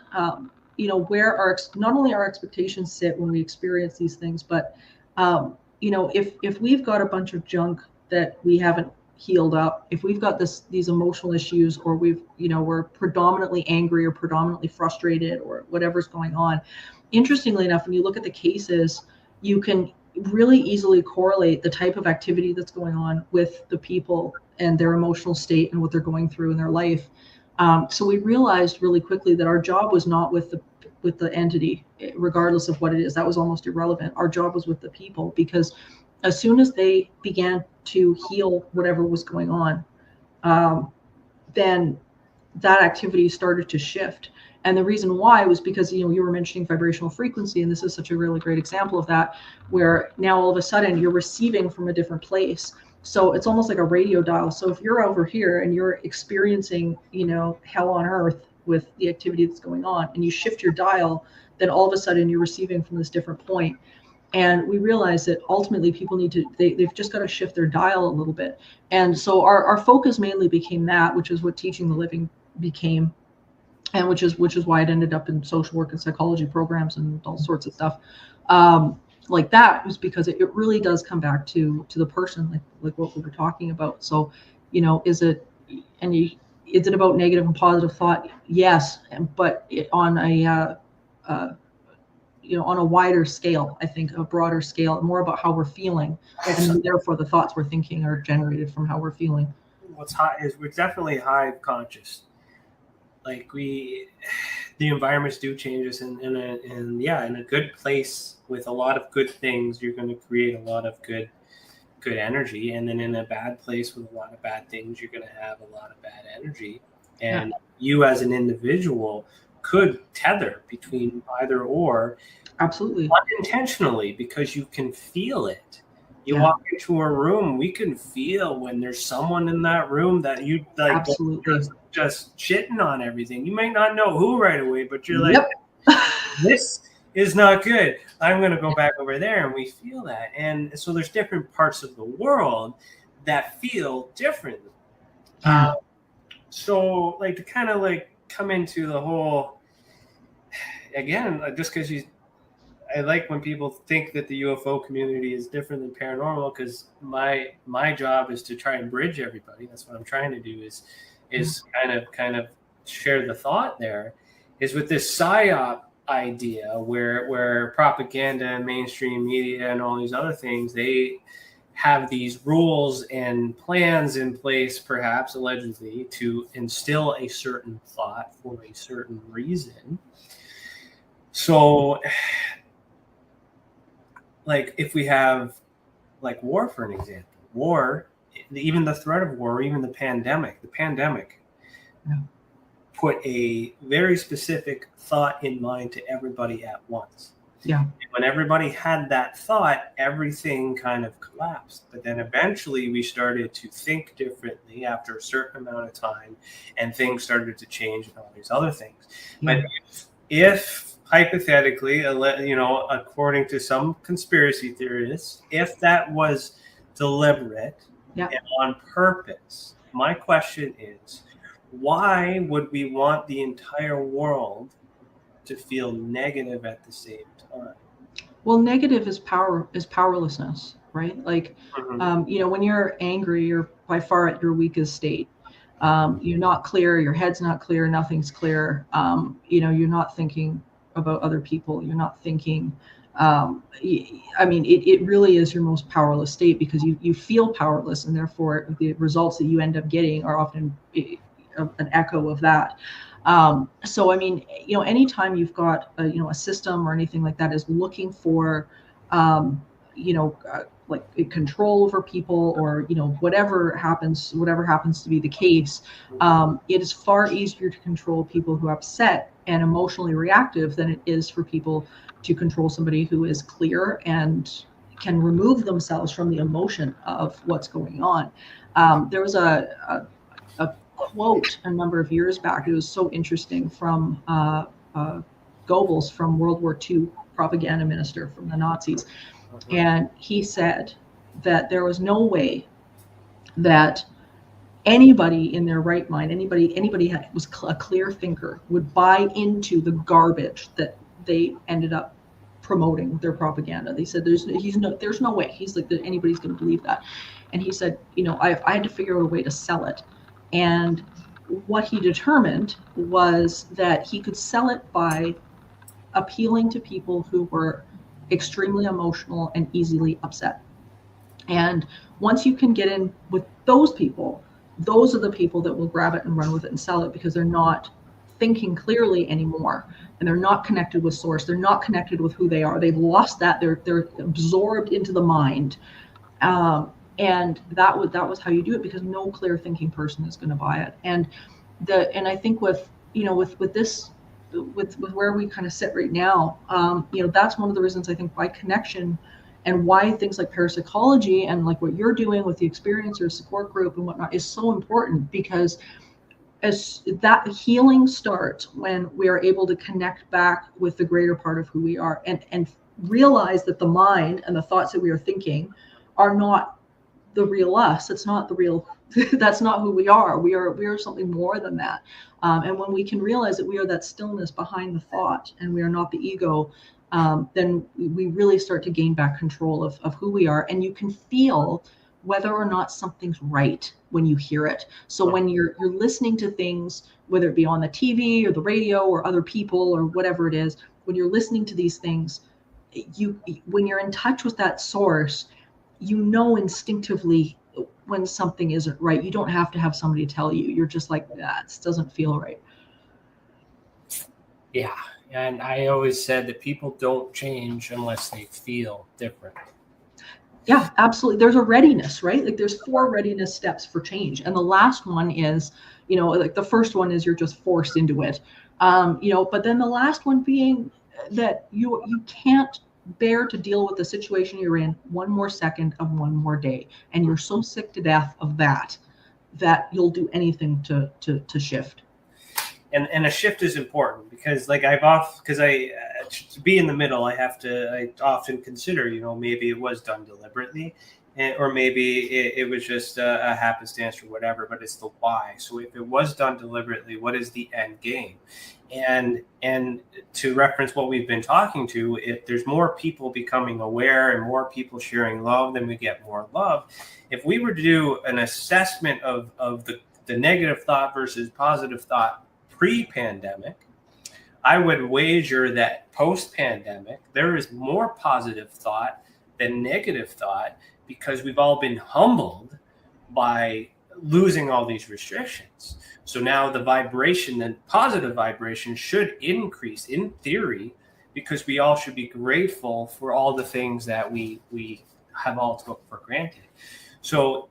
where not only our expectations sit when we experience these things, but, if we've got a bunch of junk that we haven't healed up, if we've got these emotional issues, or we're predominantly angry or predominantly frustrated or whatever's going on, interestingly enough, when you look at the cases, you can really easily correlate the type of activity that's going on with the people and their emotional state and what they're going through in their life. So we realized really quickly that our job was not with the entity, regardless of what it is. That was almost irrelevant. Our job was with the people, because as soon as they began to heal whatever was going on, then that activity started to shift. And the reason why was because, you were mentioning vibrational frequency, and this is such a really great example of that, where now all of a sudden you're receiving from a different place. So it's almost like a radio dial. So if you're over here and you're experiencing, hell on earth with the activity that's going on, and you shift your dial, then all of a sudden you're receiving from this different point. And we realize that ultimately people they've just got to shift their dial a little bit. And so our focus mainly became that, which is what teaching the living became, and which is why it ended up in social work and psychology programs and all sorts of stuff. Like that was because it really does come back to the person, like what we were talking about. So, is it about negative and positive thought? Yes, but on a on a wider scale, I think, a broader scale, more about how we're feeling, and therefore the thoughts we're thinking are generated from how we're feeling. What's high is we're definitely hive conscious. Like the environments do change us, and in a good place with a lot of good things, you're going to create a lot of good energy, and then in a bad place with a lot of bad things, you're going to have a lot of bad energy. And you as an individual could tether between either or, absolutely, unintentionally, because you can feel it. You walk into a room, we can feel when there's someone in that room that you like, absolutely, just shitting on everything. You might not know who right away, but you're like, this is not good. I'm going to go back over there, and we feel that. And so there's different parts of the world that feel differently. So like to kind of like come into the whole, again, just because I like when people think that the UFO community is different than paranormal, because my job is to try and bridge everybody. That's what I'm trying to do is kind of share the thought there, is with this PSYOP idea where propaganda and mainstream media and all these other things, they have these rules and plans in place, perhaps allegedly, to instill a certain thought for a certain reason. So like if we have like war, for an example, war, even the threat of war, even the pandemic put a very specific thought in mind to everybody at once. Yeah. And when everybody had that thought, everything kind of collapsed. But then eventually we started to think differently after a certain amount of time, and things started to change and all these other things. Yeah. But if hypothetically, according to some conspiracy theorists, if that was deliberate and on purpose, my question is, why would we want the entire world to feel negative at the same time? Well, negative is powerlessness, right? Like, when you're angry, you're by far at your weakest state. You're not clear, your head's not clear, nothing's clear. You're not thinking about other people. You're not thinking, it really is your most powerless state, because you feel powerless, and therefore the results that you end up getting are often an echo of that. So, anytime you've got a system or anything like that is looking for, like control over people, or, whatever happens to be the case, it is far easier to control people who are upset and emotionally reactive than it is for people to control somebody who is clear and can remove themselves from the emotion of what's going on. There was a quote a number of years back. It was so interesting, from Goebbels, from World War II propaganda minister from the Nazis. And he said that there was no way that anybody in their right mind, anybody was a clear thinker, would buy into the garbage that they ended up promoting their propaganda. They said there's no way. He's like, that anybody's going to believe that. And he said, I had to figure out a way to sell it. And what he determined was that he could sell it by appealing to people who were extremely emotional and easily upset. And once you can get in with those people, those are the people that will grab it and run with it and sell it, because they're not thinking clearly anymore, and they're not connected with source. They're not connected with who they are. They've lost that. They're absorbed into the mind. And that was how you do it, because no clear thinking person is going to buy it. And I think with where we kind of sit right now, that's one of the reasons I think why connection and why things like parapsychology and like what you're doing with the experiencer support group and whatnot is so important, because as that healing starts when we are able to connect back with the greater part of who we are, and realize that the mind and the thoughts that we are thinking are not the real us. It's not the real, that's not who we are. We are something more than that. And when we can realize that we are that stillness behind the thought and we are not the ego, then we really start to gain back control of who we are. And you can feel whether or not something's right when you hear it. So when you're listening to things, whether it be on the TV or the radio or other people or whatever it is, when you're listening to these things, when you're in touch with that source, instinctively when something isn't right. You don't have to have somebody tell you. You're just like, that doesn't feel right. Yeah. And I always said that people don't change unless they feel different. Yeah, absolutely. There's a readiness, right? Like there's 4 readiness steps for change. And the last one is, like the first one is you're just forced into it. But then the last one being that you can't bear to deal with the situation you're in one more second of one more day. And you're so sick to death of that you'll do anything to shift. And a shift is important, because like to be in the middle, I often consider, maybe it was done deliberately, or maybe it was just a happenstance or whatever, but it's the why. So if it was done deliberately, what is the end game? And to reference what we've been talking to, if there's more people becoming aware and more people sharing love, then we get more love. If we were to do an assessment of the negative thought versus positive thought pre-pandemic, I would wager that post-pandemic, there is more positive thought than negative thought, because we've all been humbled by losing all these restrictions. So now the vibration, and positive vibration, should increase in theory, because we all should be grateful for all the things that we have all took for granted. So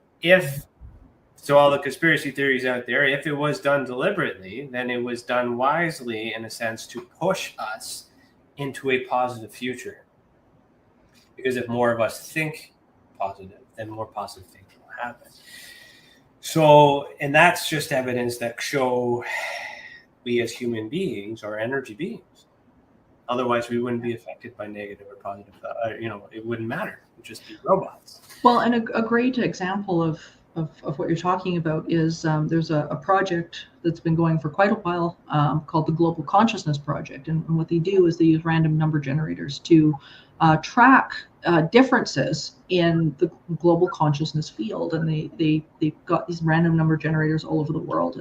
all the conspiracy theories out there, if it was done deliberately, then it was done wisely, in a sense, to push us into a positive future. Because if more of us think positive, then more positive things will happen. So, and that's just evidence that show we as human beings are energy beings. Otherwise, we wouldn't be affected by negative or positive thought. It wouldn't matter. We'd just be robots. Well, and a great example of what you're talking about is there's a project that's been going for quite a while called the Global Consciousness Project. And what they do is they use random number generators to track differences in the global consciousness field. And they've got these random number generators all over the world.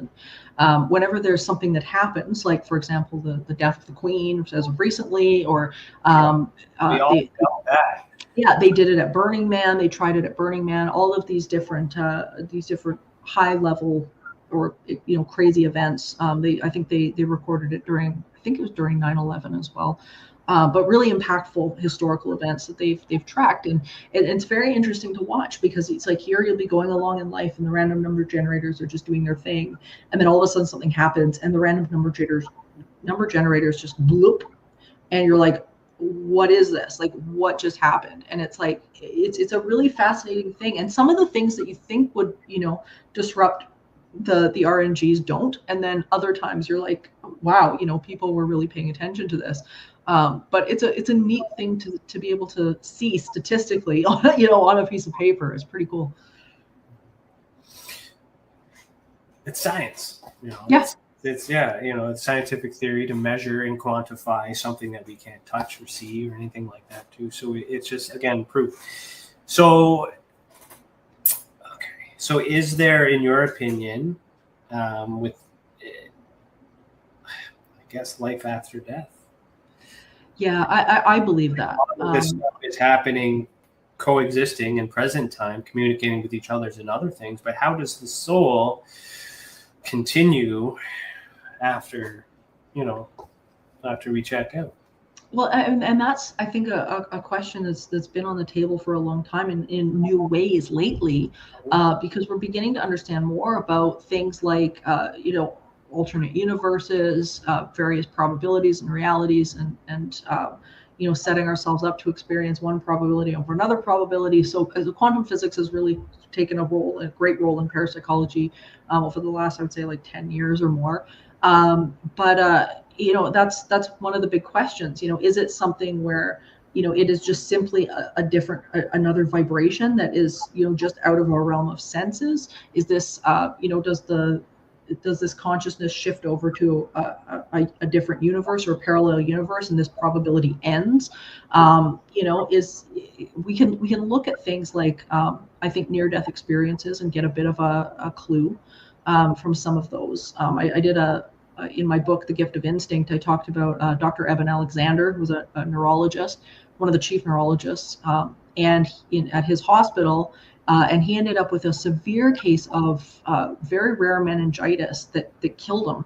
And whenever there's something that happens, like, for example, the death of the Queen as of recently, or we all felt that. Yeah, they did it at Burning Man. They tried it at Burning Man. All of these different high level or crazy events. I think they recorded it during 9/11 as well. But really impactful historical events that they've tracked, and it's very interesting to watch, because it's like here you'll be going along in life and the random number generators are just doing their thing, and then all of a sudden something happens and the random number generators just bloop, and you're like, what is this? Like, what just happened? And it's like, it's a really fascinating thing. And some of the things that you think would, disrupt the RNGs don't. And then other times you're like, wow, people were really paying attention to this. But it's a neat thing to be able to see statistically, on a piece of paper. It's pretty cool. It's science. Yes. it's it's scientific theory to measure and quantify something that we can't touch or see or anything like that too. So it's just, again, proof. So, okay. So is there, in your opinion, with, I guess, life after death? Yeah, I believe that. This stuff is happening, coexisting in present time, communicating with each other and other things. But how does the soul continue after we check out? Well, and that's, I think, a question that's been on the table for a long time in new ways lately, because we're beginning to understand more about things like, alternate universes, various probabilities and realities, and setting ourselves up to experience one probability over another probability. So as quantum physics has really taken a great role in parapsychology over the last, I would say, like 10 years or more. That's one of the big questions. Is it something where, it is just simply another vibration that is, just out of our realm of senses? Is this, does this consciousness shift over to a different universe or a parallel universe, and this probability ends? We can look at things like, I think, near-death experiences and get a bit of a clue from some of those. I did in my book, The Gift of Instinct, I talked about Dr. Eben Alexander, who was a neurologist, one of the chief neurologists, and at his hospital. And he ended up with a severe case of very rare meningitis that killed him.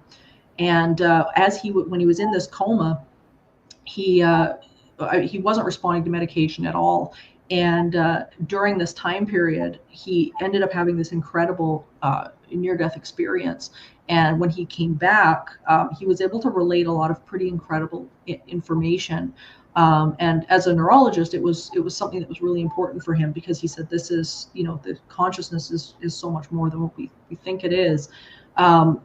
And when he was in this coma, he wasn't responding to medication at all. And during this time period, he ended up having this incredible near-death experience. And when he came back, he was able to relate a lot of pretty incredible information. And as a neurologist, it was something that was really important for him, because he said, this is, the consciousness is so much more than what we think it is. I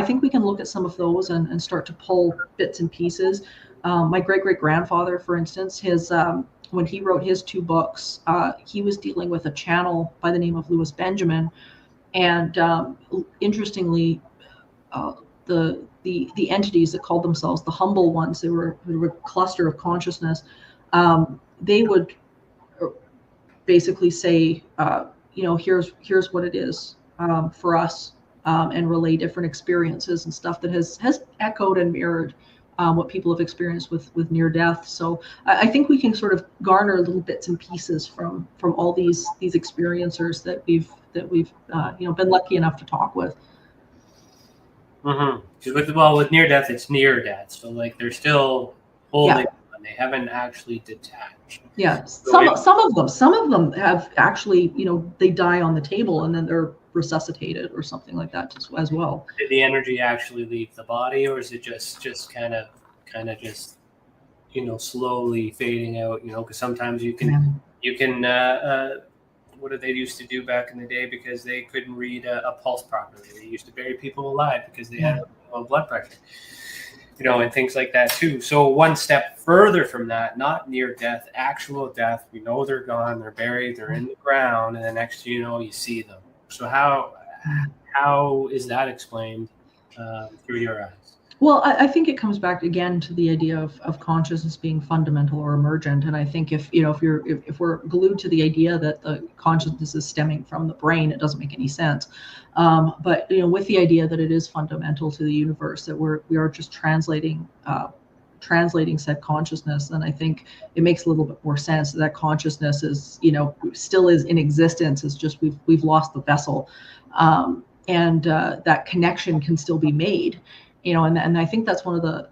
think we can look at some of those and start to pull bits and pieces. My great-great-grandfather, for instance, when he wrote his 2 books, he was dealing with a channel by the name of Louis Benjamin. And interestingly, the entities that called themselves the humble ones, they were a cluster of consciousness. They would basically say, here's what it is for us, and relay different experiences and stuff that has echoed and mirrored what people have experienced with near death. So I think we can sort of garner little bits and pieces from all these experiencers that we've been lucky enough to talk with. Mm-hmm. With near death, it's near death, so like they're still holding on. They haven't actually detached. Yeah, some of them have actually, they die on the table and then they're resuscitated or something like that as well. Did the energy actually leave the body, or is it just kind of just slowly fading out? Because sometimes you can what did they used to do back in the day, because they couldn't read a pulse properly? They used to bury people alive because they had low blood pressure, and things like that too. So one step further from that, not near death, actual death, we know they're gone, they're buried, they're in the ground, and the next thing you know, you see them. So how is that explained through your eyes? Well, I think it comes back again to the idea of consciousness being fundamental or emergent. And I think if we're glued to the idea that the consciousness is stemming from the brain, it doesn't make any sense. But with the idea that it is fundamental to the universe, that we are just translating said consciousness, then I think it makes a little bit more sense that consciousness is, still is in existence. It's just we've lost the vessel, and that connection can still be made. And I think that's one of the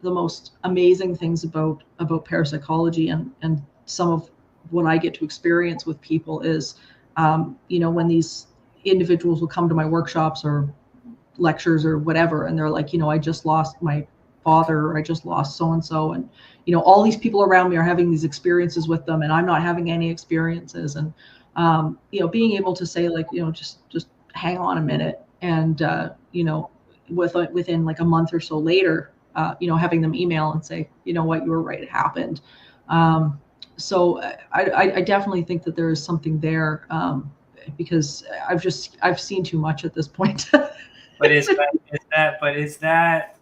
most amazing things about parapsychology and some of what I get to experience with people is, when these individuals will come to my workshops or lectures or whatever, and they're like, I just lost my father, or I just lost so-and-so. And, all these people around me are having these experiences with them, and I'm not having any experiences. And, being able to say, like, just hang on a minute, and, within like a month or so later, having them email and say, what, you were right, it happened. So I definitely think that there is something there, because I've seen too much at this point. is that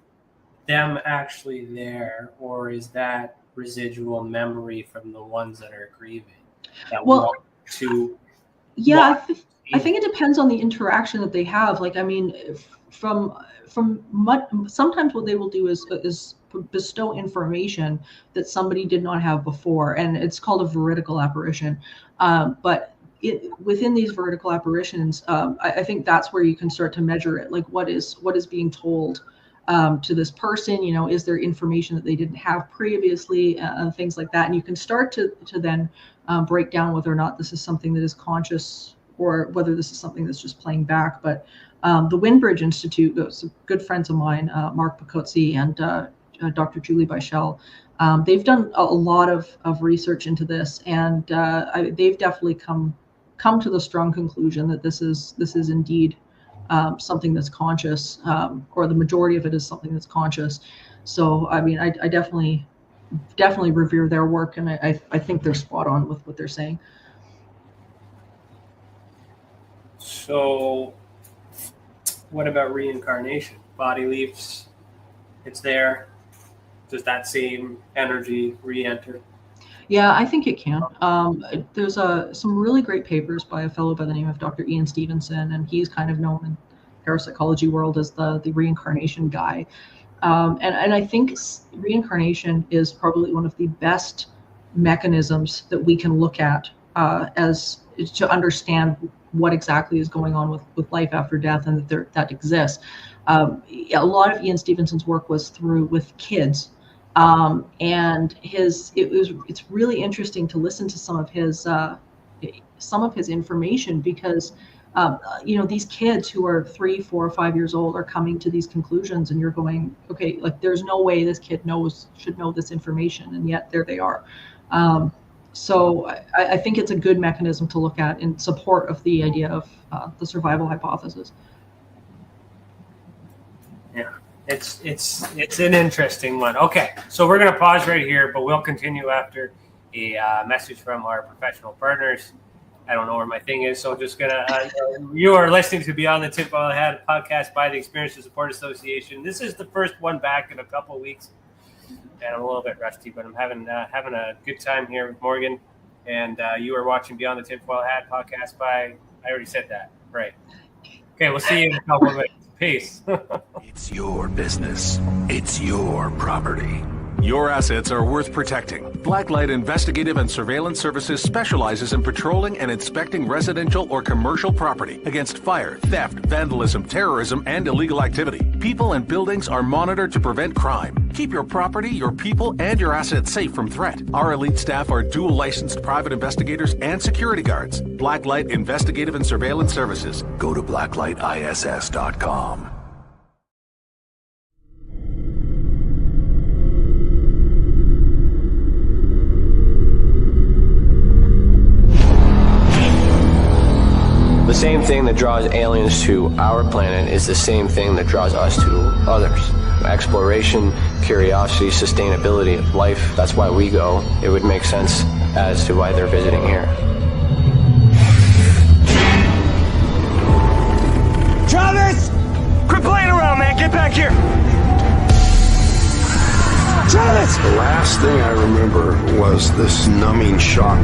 them actually there, or is that residual memory from the ones that are grieving? Well, yeah, I think it depends on the interaction that they have. Like, I mean, sometimes what they will do is bestow information that somebody did not have before, and it's called a veridical apparition. But within these vertical apparitions, I think that's where you can start to measure it. Like, what is being told to this person? You know, is there information that they didn't have previously, things like that, and you can start to then break down whether or not this is something that is conscious or whether this is something that's just playing back. But the Windbridge Institute, those good friends of mine, Mark Picozzi and Dr. Julie Bichel, they've done a lot of research into this, and they've definitely come to the strong conclusion that this is indeed something that's conscious, or the majority of it is something that's conscious. So, I mean, I definitely revere their work, and I think they're spot on with what they're saying. So, what about reincarnation? Body leaves, it's there. Does that same energy re-enter? Yeah, I think it can. There's some really great papers by a fellow by the name of Dr. Ian Stevenson, and he's kind of known in parapsychology world as the reincarnation guy. And I think reincarnation is probably one of the best mechanisms that we can look at as to understand what exactly is going on with life after death, and that exists. A lot of Ian Stevenson's work was with kids. And it's really interesting to listen to some of his information, because these kids who are 3, 4, 5 years old are coming to these conclusions, and you're going, okay, like, there's no way this kid should know this information, and yet there they are. So I think it's a good mechanism to look at in support of the idea of the survival hypothesis. Yeah. It's an interesting one. Okay, so we're going to pause right here, but we'll continue after a message from our professional partners. I don't know where my thing is, so I'm just going to... you are listening to Beyond the TinFoil Hat podcast by the Experience and Support Association. This is the first one back in a couple of weeks, and I'm a little bit rusty, but I'm having a good time here with Morgan, and you are watching Beyond the TinFoil Hat podcast by... I already said that, right. Okay, we'll see you in a couple of minutes. Peace. It's your business. It's your property. Your assets are worth protecting. Blacklight Investigative and Surveillance Services specializes in patrolling and inspecting residential or commercial property against fire, theft, vandalism, terrorism, and illegal activity. People and buildings are monitored to prevent crime. Keep your property, your people, and your assets safe from threat. Our elite staff are dual licensed private investigators and security guards. Blacklight Investigative and Surveillance Services. Go to blacklightiss.com. The same thing that draws aliens to our planet is the same thing that draws us to others. Exploration, curiosity, sustainability of life. That's why we go. It would make sense as to why they're visiting here. Travis! Quit playing around, man. Get back here. Travis! The last thing I remember was this numbing shock.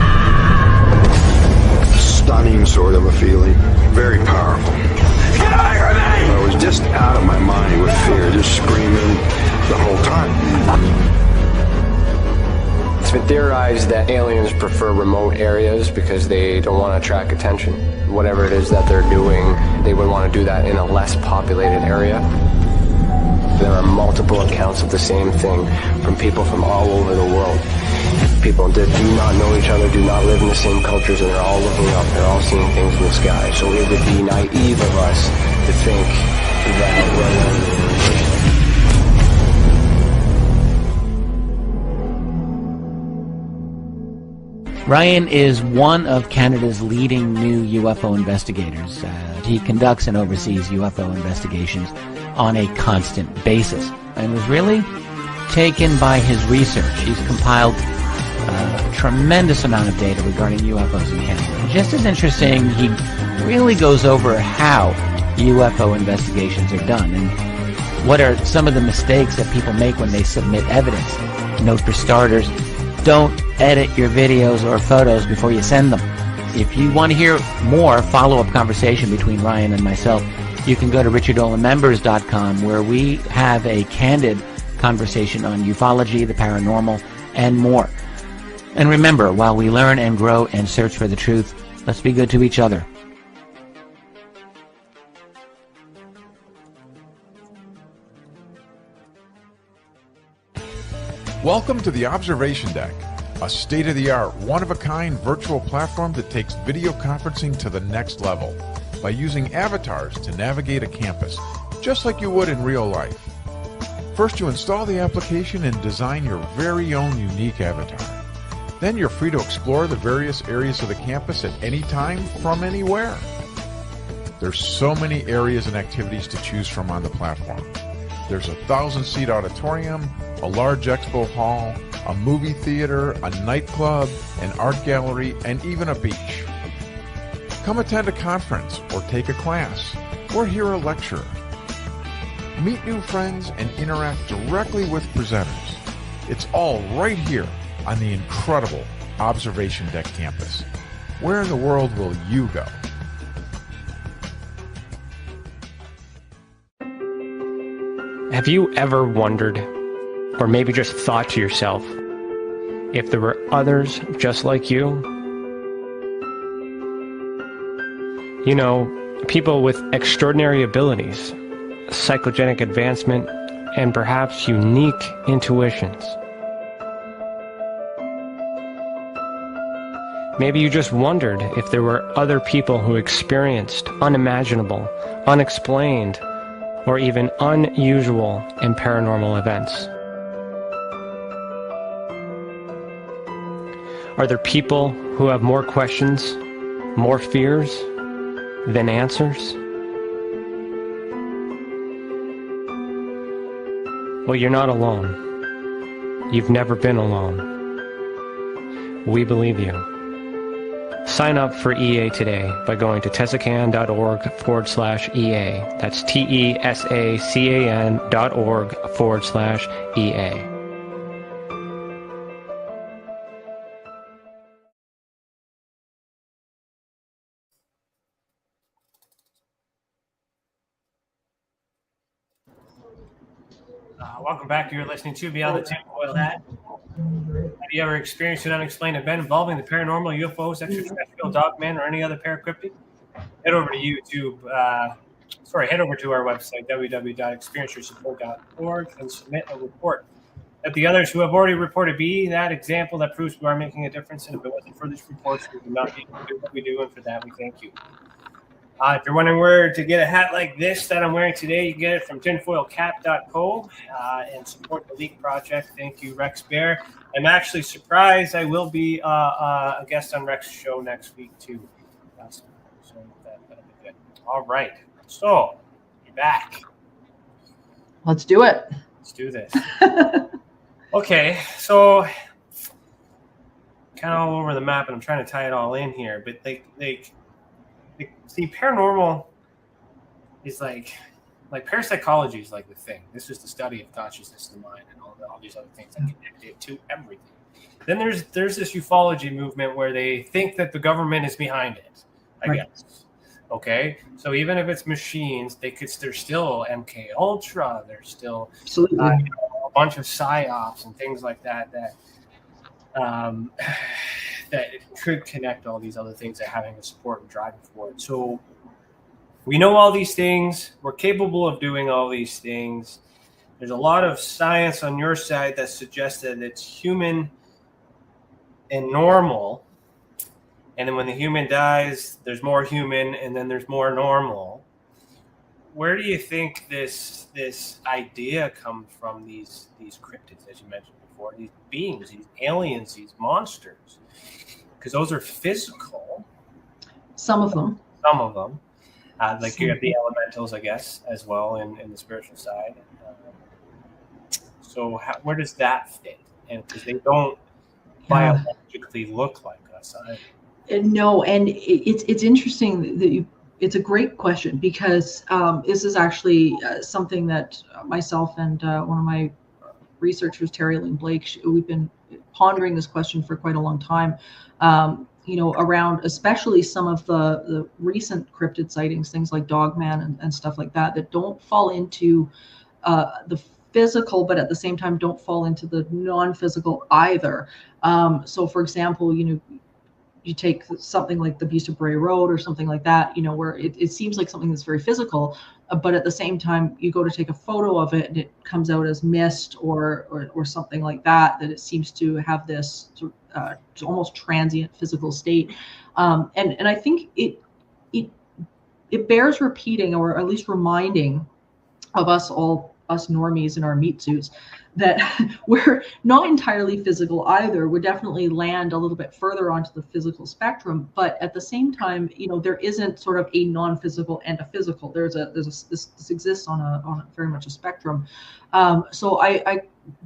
Stunning sort of a feeling. Very powerful. Get away from me! I was just out of my mind with fear, just screaming the whole time. It's been theorized that aliens prefer remote areas because they don't want to attract attention. Whatever it is that they're doing, they would want to do that in a less populated area. There are multiple accounts of the same thing from people from all over the world. People that do not know each other, do not live in the same cultures, and they're all looking up, they're all seeing things in the sky. So it would be naive of us to think that we're... Ryan is one of Canada's leading new UFO investigators. He conducts and oversees UFO investigations on a constant basis and was really taken by his research. He's compiled a tremendous amount of data regarding UFOs in Canada. Just as interesting, he really goes over how UFO investigations are done. And what are some of the mistakes that people make when they submit evidence? Note for starters, don't edit your videos or photos before you send them. If you want to hear more follow-up conversation between Ryan and myself, you can go to richardolanmembers.com, where we have a candid conversation on ufology, the paranormal, and more. And remember, while we learn and grow and search for the truth, let's be good to each other. Welcome to the Observation Deck, a state-of-the-art, one-of-a-kind virtual platform that takes video conferencing to the next level by using avatars to navigate a campus, just like you would in real life. First, you install the application and design your very own unique avatar. Then you're free to explore the various areas of the campus at any time from anywhere. There's so many areas and activities to choose from on the platform. There's a 1,000-seat auditorium, a large expo hall, a movie theater, a nightclub, an art gallery, and even a beach. Come attend a conference, or take a class, or hear a lecture. Meet new friends and interact directly with presenters. It's all right here on the incredible Observation Deck campus. Where in the world will you go? Have you ever wondered, or maybe just thought to yourself, if there were others just like you? You know, people with extraordinary abilities, psychogenic advancement, and perhaps unique intuitions. Maybe you just wondered if there were other people who experienced unimaginable, unexplained, or even unusual and paranormal events. Are there people who have more questions, more fears than answers? Well, you're not alone. You've never been alone. We believe you. Sign up for EA today by going to tesacan.org/EA. That's TESACAN.org/EA. Welcome back. You're listening to Beyond the TinFoil Hat. Have you ever experienced an unexplained event involving the paranormal, UFOs, extraterrestrial, dogmen, or any other paracryptid? Head over to YouTube. Head over to our website, www.experienceyoursupport.org, and submit a report. Let the others who have already reported be that example that proves we are making a difference. And if it wasn't for these reports, we would not be able to do what we do. And for that, we thank you. If you're wondering where to get a hat like this that I'm wearing today, you can get it from tinfoilcap.co and support the Leak Project. Thank you, Rex Bear. I'm actually surprised I will be a guest on Rex's show next week, too. So that'll be good. All right. So, you're back. Let's do it. Let's do this. Okay. So, kind of all over the map, and I'm trying to tie it all in here. But, see, paranormal is like parapsychology is like the thing. This is the study of consciousness and the mind and all these other things that connect it to everything. Then there's this ufology movement where they think that the government is behind it, I guess. Okay, so even if it's machines, there's still MK Ultra. There's still a bunch of psyops and things like that that could connect all these other things that having a support and driving forward. So we know all these things. We're capable of doing all these things. There's a lot of science on your side that suggests that it's human and normal. And then when the human dies, there's more human, and then there's more normal. Where do you think this idea comes from, these cryptids, as you mentioned before, these beings, these aliens, these monsters? Because those are physical. Some of them. Like you have the elementals, I guess, as well in the spiritual side. So where does that fit? And because they don't biologically look like us. No, and it's interesting that you it's a great question, because this is actually something that myself and one of my researchers, Terry Lynn Blake, we've been pondering this question for quite a long time. Around especially some of the recent cryptid sightings, things like Dogman and stuff like that don't fall into the physical, but at the same time don't fall into the non-physical either. So, for example, you take something like the Beast of Bray Road or something like that, where it seems like something that's very physical, but at the same time, you go to take a photo of it and it comes out as mist or something like that it seems to have this almost transient physical state. And I think it bears repeating, or at least reminding of us normies in our meat suits, that we're not entirely physical either. We definitely land a little bit further onto the physical spectrum, but at the same time, there isn't sort of a non-physical and a physical. This exists on a very much a spectrum. So I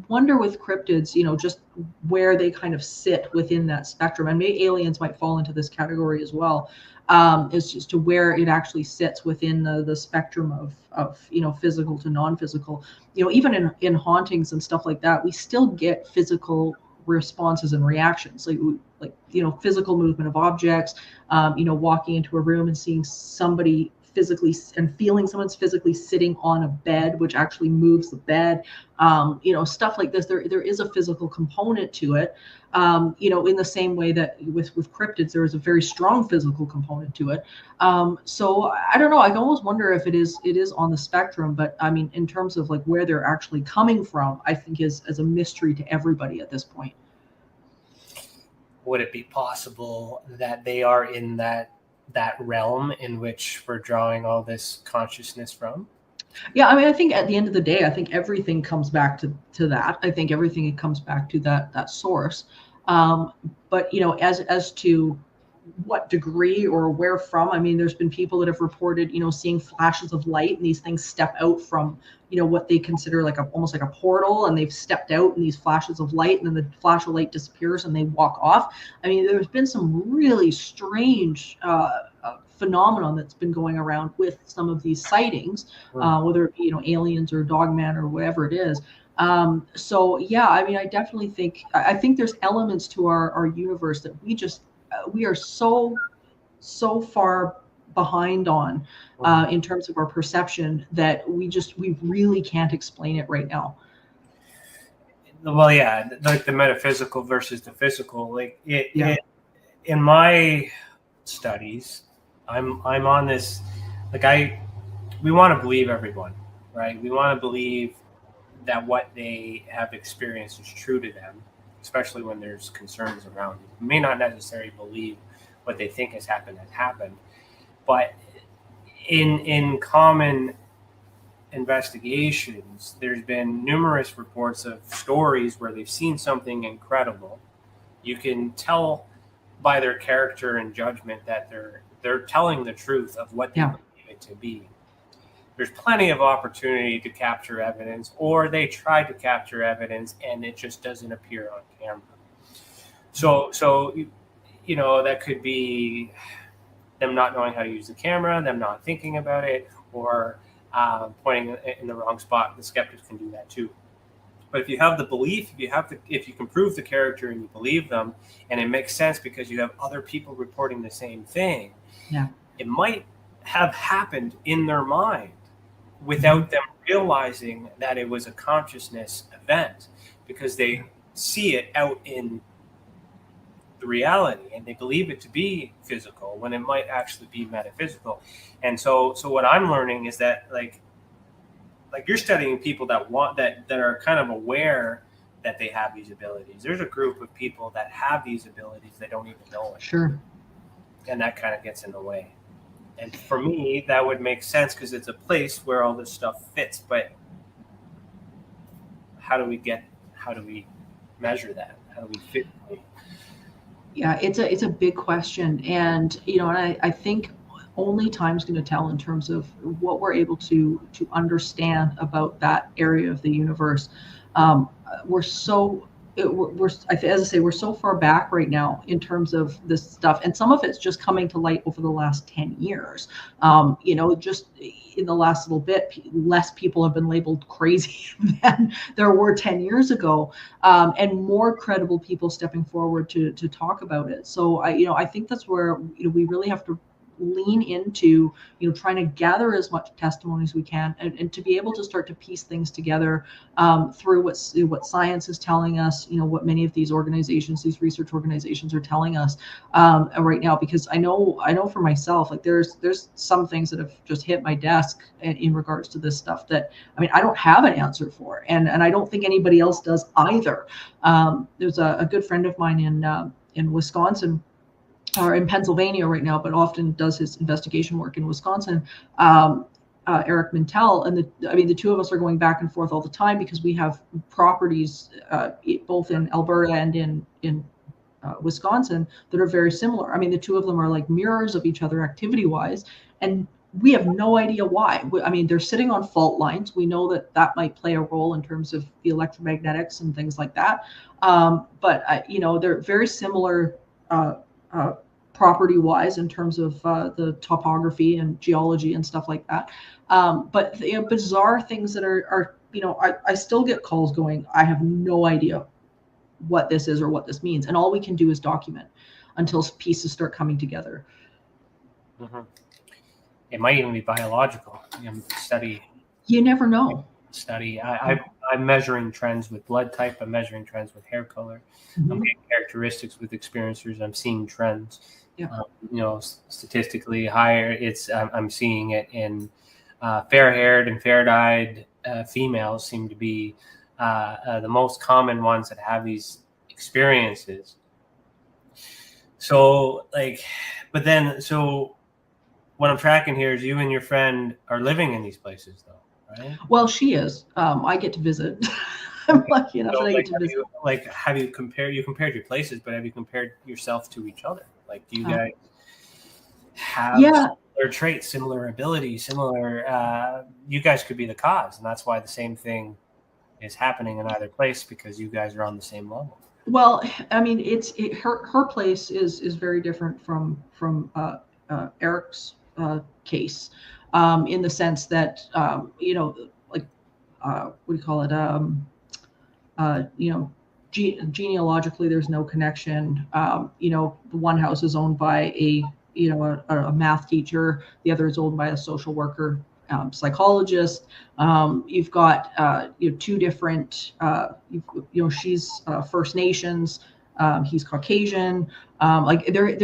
wonder with cryptids, just where they kind of sit within that spectrum, and maybe aliens might fall into this category as well. Is just to where it actually sits within the spectrum of physical to non-physical. Even in hauntings and stuff like that, we still get physical responses and reactions, like physical movement of objects, walking into a room and seeing somebody physically and feeling someone's physically sitting on a bed, which actually moves the bed, stuff like this. There is a physical component to it, in the same way that with cryptids, there is a very strong physical component to it. So I don't know, I almost wonder if it is on the spectrum, but I mean, in terms of like where they're actually coming from, I think is a mystery to everybody at this point. Would it be possible that they are in that realm in which we're drawing all this consciousness from? Yeah, I mean, I think at the end of the day, I think everything comes back to that. I think everything comes back to that source. But as to what degree or where from, I mean, there's been people that have reported, seeing flashes of light, and these things step out from, what they consider like almost like a portal, and they've stepped out in these flashes of light, and then the flash of light disappears and they walk off. I mean, there's been some really strange phenomenon that's been going around with some of these sightings, whether it be aliens or Dogman or whatever it is. So yeah, I mean, I definitely think there's elements to our universe that we are so far behind on in terms of our perception that we really can't explain it right now. Well, yeah, like the metaphysical versus the physical, like it in my studies, I'm on this, like we want to believe everyone, right? We want to believe that what they have experienced is true to them, especially when there's concerns around it. We may not necessarily believe what they think has happened, but in common investigations, there's been numerous reports of stories where they've seen something incredible. You can tell by their character and judgment that they're telling the truth of what they believe it to be. There's plenty of opportunity to capture evidence, or they try to capture evidence and it just doesn't appear on camera. So that could be them not knowing how to use the camera, them not thinking about it, or pointing in the wrong spot. The skeptics can do that too. But if you have the belief, if you can prove the character and you believe them, and it makes sense because you have other people reporting the same thing, it might have happened in their mind without them realizing that it was a consciousness event, because they see it out in the reality and they believe it to be physical when it might actually be metaphysical. And so what I'm learning is that like you're studying people that are kind of aware that they have these abilities. There's a group of people that have these abilities, they don't even know it. Sure. And that kind of gets in the way. And for me, that would make sense because it's a place where all this stuff fits. But how do we measure that? How do we fit? Yeah, it's a big question, and I think only time's going to tell in terms of what we're able to understand about that area of the universe. as I say, we're so far back right now in terms of this stuff, and some of it's just coming to light over the last 10 years. Just in the last little bit, less people have been labeled crazy than there were 10 years ago, and more credible people stepping forward to talk about it. So I think that's where we really have to lean into trying to gather as much testimony as we can, and to be able to start to piece things together through what science is telling us, what many of these organizations, these research organizations, are telling us right now. Because I know for myself, like there's some things that have just hit my desk in regards to this stuff that I don't have an answer for, and I don't think anybody else does either. There's a good friend of mine in Wisconsin, or in Pennsylvania right now, but often does his investigation work in Wisconsin, Eric Mintel. And the two of us are going back and forth all the time, because we have properties both in Alberta and in Wisconsin that are very similar. The two of them are like mirrors of each other activity-wise, and we have no idea why. They're sitting on fault lines. We know that might play a role in terms of the electromagnetics and things like that. But they're very similar property-wise in terms of the topography and geology and stuff like that. But bizarre things that are I still get calls going, I have no idea what this is or what this means. And all we can do is document until pieces start coming together. Mm-hmm. It might even be biological. Study. You never know. Study. I'm measuring trends with blood type. I'm measuring trends with hair color. Mm-hmm. I'm getting characteristics with experiencers. I'm seeing trends. Yeah. Statistically higher. I'm seeing it in fair-haired and fair-eyed females seem to be the most common ones that have these experiences. So what I'm tracking here is you and your friend are living in these places, though, right? Well, she is. I get to visit. I'm lucky enough that I get to visit. Have you compared your places, but have you compared yourself to each other? Like, do you guys have similar traits, similar abilities, similar? You guys could be the cause, and that's why the same thing is happening in either place, because you guys are on the same level. Well, her place is very different from Eric's case, in the sense that what do you call it? Genealogically, there's no connection. The one house is owned by a math teacher. The other is owned by a social worker, psychologist. You've got two different. She's First Nations. He's Caucasian. There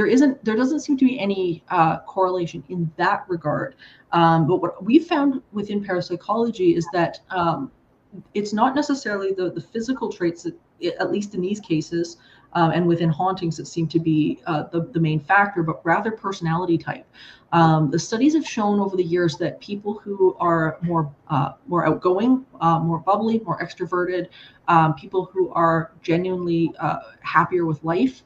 doesn't seem to be any correlation in that regard. But what we found within parapsychology is that it's not necessarily the physical traits that, at least in these cases, and within hauntings, that seem to be the main factor, but rather personality type. The studies have shown over the years that people who are more outgoing, more bubbly, more extroverted, people who are genuinely happier with life,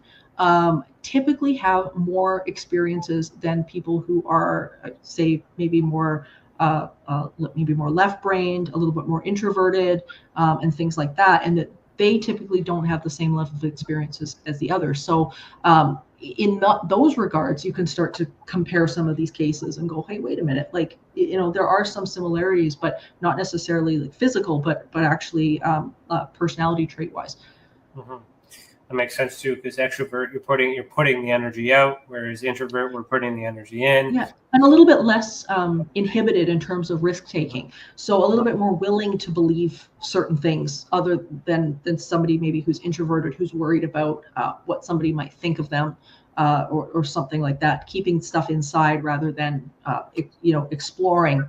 typically have more experiences than people who are, say, maybe more left-brained, a little bit more introverted, and things like that, and that they typically don't have the same level of experiences as the others. So in those regards, you can start to compare some of these cases and go, hey, wait a minute, there are some similarities, but not necessarily physical, but actually personality trait-wise. Mm-hmm. That makes sense too, because extrovert, you're putting the energy out, whereas introvert, we're putting the energy in. Yeah, and a little bit less inhibited in terms of risk taking. So a little bit more willing to believe certain things, other than somebody maybe who's introverted, who's worried about what somebody might think of them, or something like that. Keeping stuff inside rather than exploring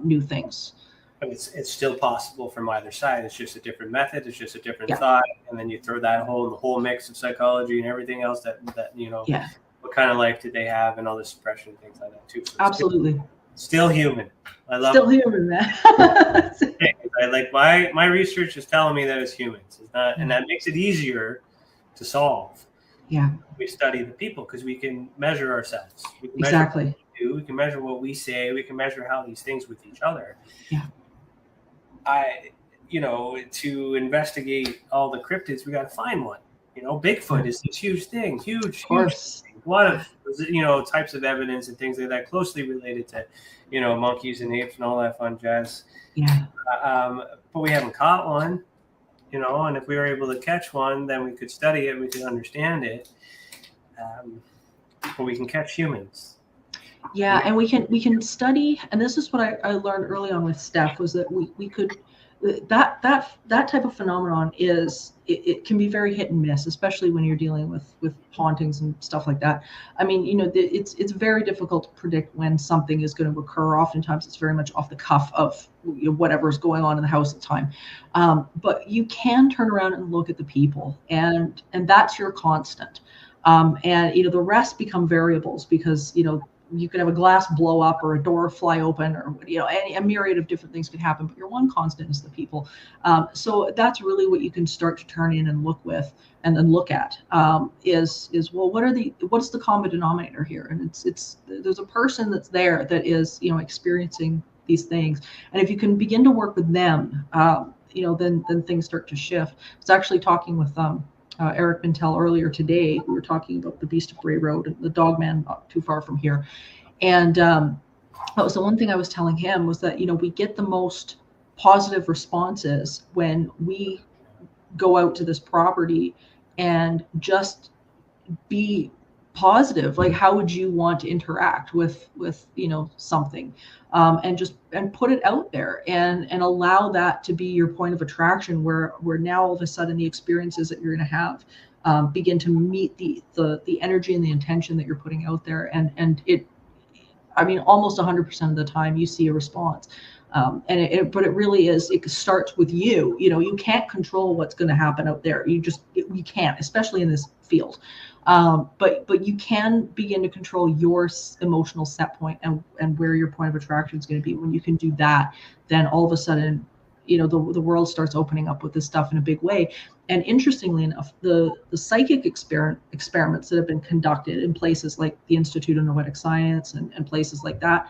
new things. But it's still possible from either side. It's just a different method. It's just a different thought, and then you throw that the whole mix of psychology and everything else that what kind of life did they have, and all the suppression and things like that too. So absolutely, still human. I love still human, man. My research is telling me that it's humans. It's not, and that makes it easier to solve. Yeah, we study the people because we can measure ourselves. We can exactly. Measure what we do. We can measure what we say. We can measure how these things with each other. Yeah. to investigate all the cryptids, we got to find one. Bigfoot is this huge thing, huge thing. A lot of, types of evidence and things like that closely related to, monkeys and apes and all that fun jazz. Yeah. But we haven't caught one, and if we were able to catch one, then we could study it, we could understand it. But we can catch humans. Yeah, and we can study, and this is what I learned early on with Steph, was that we could, that type of phenomenon is, it can be very hit and miss, especially when you're dealing with hauntings and stuff like that. I mean, it's very difficult to predict when something is going to occur. Oftentimes it's very much off the cuff of whatever's going on in the house at the time. But you can turn around and look at the people, and that's your constant. And the rest become variables, because you could have a glass blow up or a door fly open, or a myriad of different things could happen, but your one constant is the people. So that's really what you can start to turn in and look with, and then look at, is well, what's the common denominator here? And it's there's a person that's there that is experiencing these things, and if you can begin to work with them, then things start to shift. I was actually talking with Eric Mintel earlier today. We were talking about the Beast of Bray Road and the Dogman not too far from here. And that was the one thing I was telling him, was that, we get the most positive responses when we go out to this property and just be positive. Like, how would you want to interact with something, and put it out there, and allow that to be your point of attraction, where now all of a sudden the experiences that you're going to have begin to meet the energy and the intention that you're putting out there, and it, I mean, almost 100% of the time you see a response. But it really is, it starts with you. You can't control what's going to happen out there. You can't, especially in this field. But you can begin to control your emotional set point, and where your point of attraction is going to be. When you can do that, then all of a sudden, the world starts opening up with this stuff in a big way. And interestingly enough, the psychic experiments that have been conducted in places like the Institute of Noetic Science and places like that,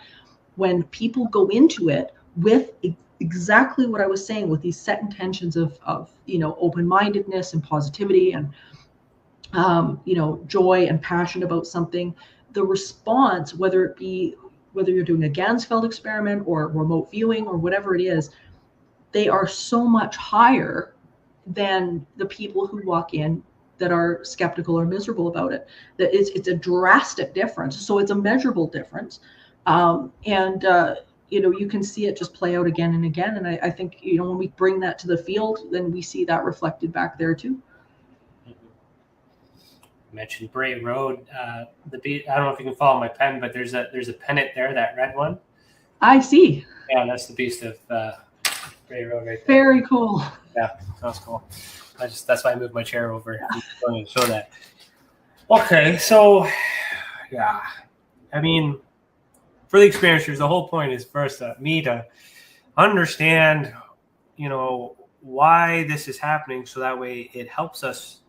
when people go into it with exactly what I was saying, with these set intentions of open-mindedness and positivity and joy and passion about something, the response, whether you're doing a Gansfeld experiment or remote viewing or whatever it is, they are so much higher than the people who walk in that are skeptical or miserable about it. That it's a drastic difference. So it's a measurable difference. You can see it just play out again and again. And I think, when we bring that to the field, then we see that reflected back there too. Mentioned Bray Road. I don't know if you can follow my pen, but there's a pennant there, that red one. I see. Yeah, that's the Beast of Bray Road right there. Very cool. Yeah, that's cool. That's why I moved my chair over. I'm going to show that. Okay, so yeah, I mean, for the experiencers, the whole point is first me to understand, why this is happening, so that way it helps us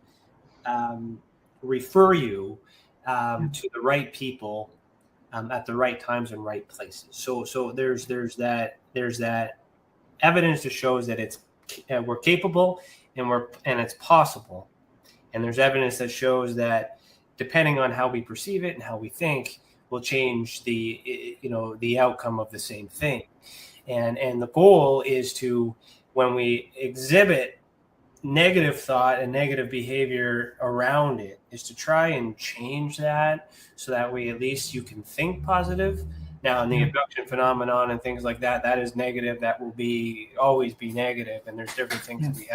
refer you to the right people at the right times and right places. So there's that evidence that shows that we're capable and it's possible, and there's evidence that shows that depending on how we perceive it and how we think will change the outcome of the same thing. And the goal is to, when we exhibit negative thought and negative behavior around it, is to try and change that, so that way at least you can think positive. Now, in the abduction phenomenon and things like that, that is negative. That will always be negative, and there's different things that we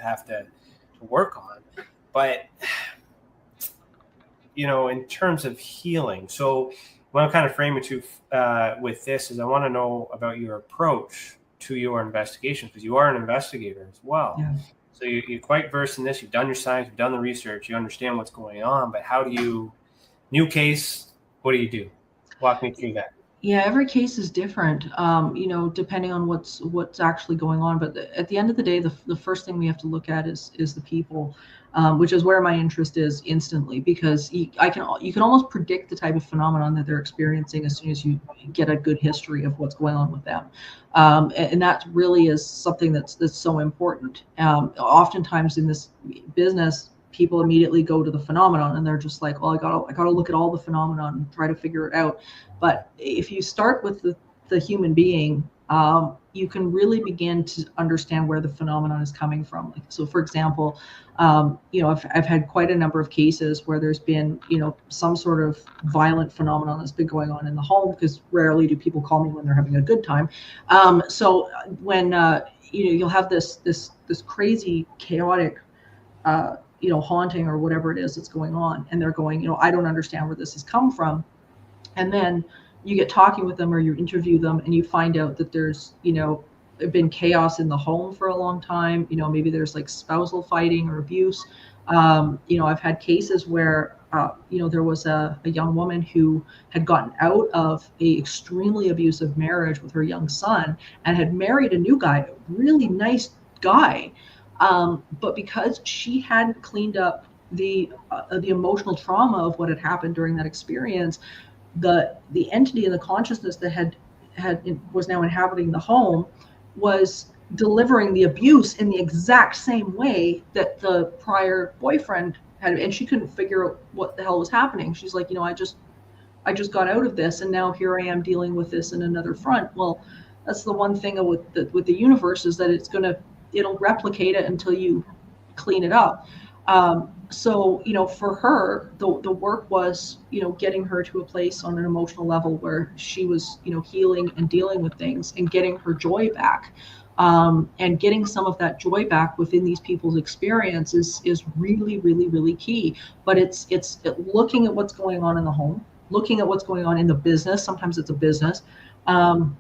have to work on. But in terms of healing, so what I'm kind of framing to with this is, I want to know about your approach to your investigation, because you are an investigator as well. Yeah. So you're quite versed in this. You've done your science, you've done the research, you understand what's going on. But how do you, new case, what do you do? Walk me through that. Yeah, every case is different, depending on what's actually going on. But at the end of the day, the first thing we have to look at is the people, which is where my interest is instantly, because you can almost predict the type of phenomenon that they're experiencing as soon as you get a good history of what's going on with them, and that really is something that's so important. Oftentimes in this business, people immediately go to the phenomenon and they're just like, well, I gotta look at all the phenomenon and try to figure it out. But if you start with the human being, you can really begin to understand where the phenomenon is coming from. Like, so for example, I've had quite a number of cases where there's been, some sort of violent phenomenon that's been going on in the home, because rarely do people call me when they're having a good time. So when, you'll have this crazy, chaotic, haunting or whatever it is that's going on, and they're going, I don't understand where this has come from. And then you get talking with them or you interview them and you find out that there's, been chaos in the home for a long time. Maybe there's like spousal fighting or abuse. I've had cases where, there was a young woman who had gotten out of a extremely abusive marriage with her young son and had married a new guy, a really nice guy. But because she hadn't cleaned up the emotional trauma of what had happened during that experience, the entity in the consciousness that was now inhabiting the home was delivering the abuse in the exact same way that the prior boyfriend had, and she couldn't figure out what the hell was happening. She's like, I just got out of this, and now here I am dealing with this in another front. Well, that's the one thing with the universe, is that it'll replicate it until you clean it up. So, for her, the work was, getting her to a place on an emotional level where she was, healing and dealing with things and getting her joy back. And getting some of that joy back within these people's experience is really, really, really key. But it's looking at what's going on in the home, looking at what's going on in the business. Sometimes it's a business. And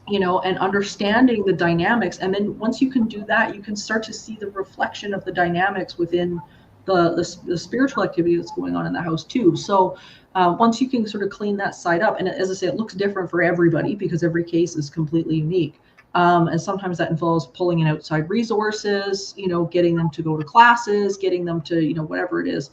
understanding the dynamics. And then once you can do that, you can start to see the reflection of the dynamics within the spiritual activity that's going on in the house too. So once you can sort of clean that side up, and as I say, it looks different for everybody because every case is completely unique. And sometimes that involves pulling in outside resources, getting them to go to classes, getting them to, whatever it is.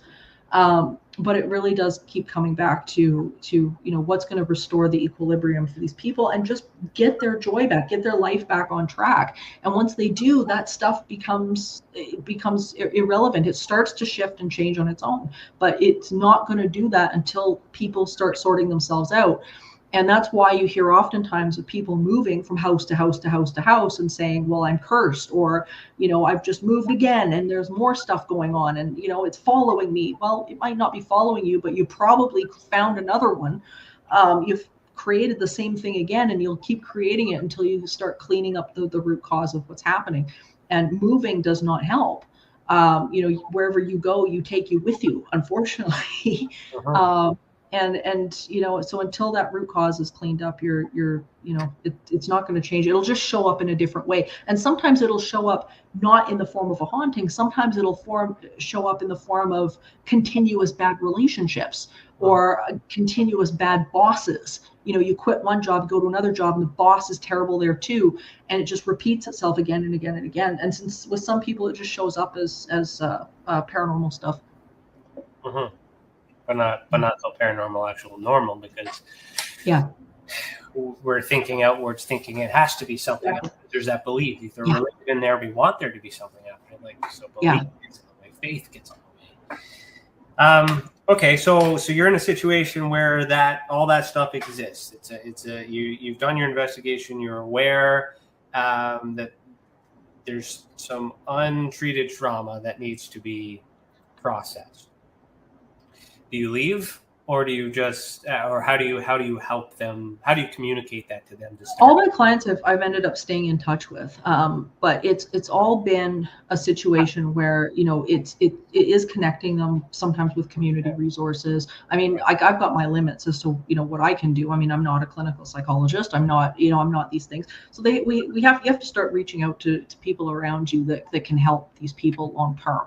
But it really does keep coming back to what's going to restore the equilibrium for these people and just get their joy back, get their life back on track. And once they do, that stuff becomes irrelevant. It starts to shift and change on its own, but it's not going to do that until people start sorting themselves out. And that's why you hear oftentimes of people moving from house to house to house to house and saying, well, I'm cursed, or, I've just moved again and there's more stuff going on and, it's following me. Well, it might not be following you, but you probably found another one. You've created the same thing again, and you'll keep creating it until you start cleaning up the root cause of what's happening. And moving does not help. Wherever you go, you take you with you, unfortunately. Uh-huh. And so until that root cause is cleaned up, it's not going to change. It'll just show up in a different way. And sometimes it'll show up not in the form of a haunting. Sometimes it'll show up in the form of continuous bad relationships or continuous bad bosses. You quit one job, go to another job, and the boss is terrible there too. And it just repeats itself again and again and again. And since with some people, it just shows up as paranormal stuff. Mm-hmm. But not so paranormal, actual normal, because we're thinking outwards, thinking it has to be something else. There's that belief. If they're related in there, we want there to be something after it. So belief gets in the way, faith gets in the way. Okay, so you're in a situation where all that stuff exists. You've done your investigation. You're aware that there's some untreated trauma that needs to be processed. Do you leave, or do you just, or how do you help them? How do you communicate that to them? All my clients I've ended up staying in touch with, but it's all been a situation where it is connecting them sometimes with community resources. I mean, I've got my limits as to what I can do. I mean, I'm not a clinical psychologist. I'm not these things. So you have to start reaching out to people around you that can help these people long term.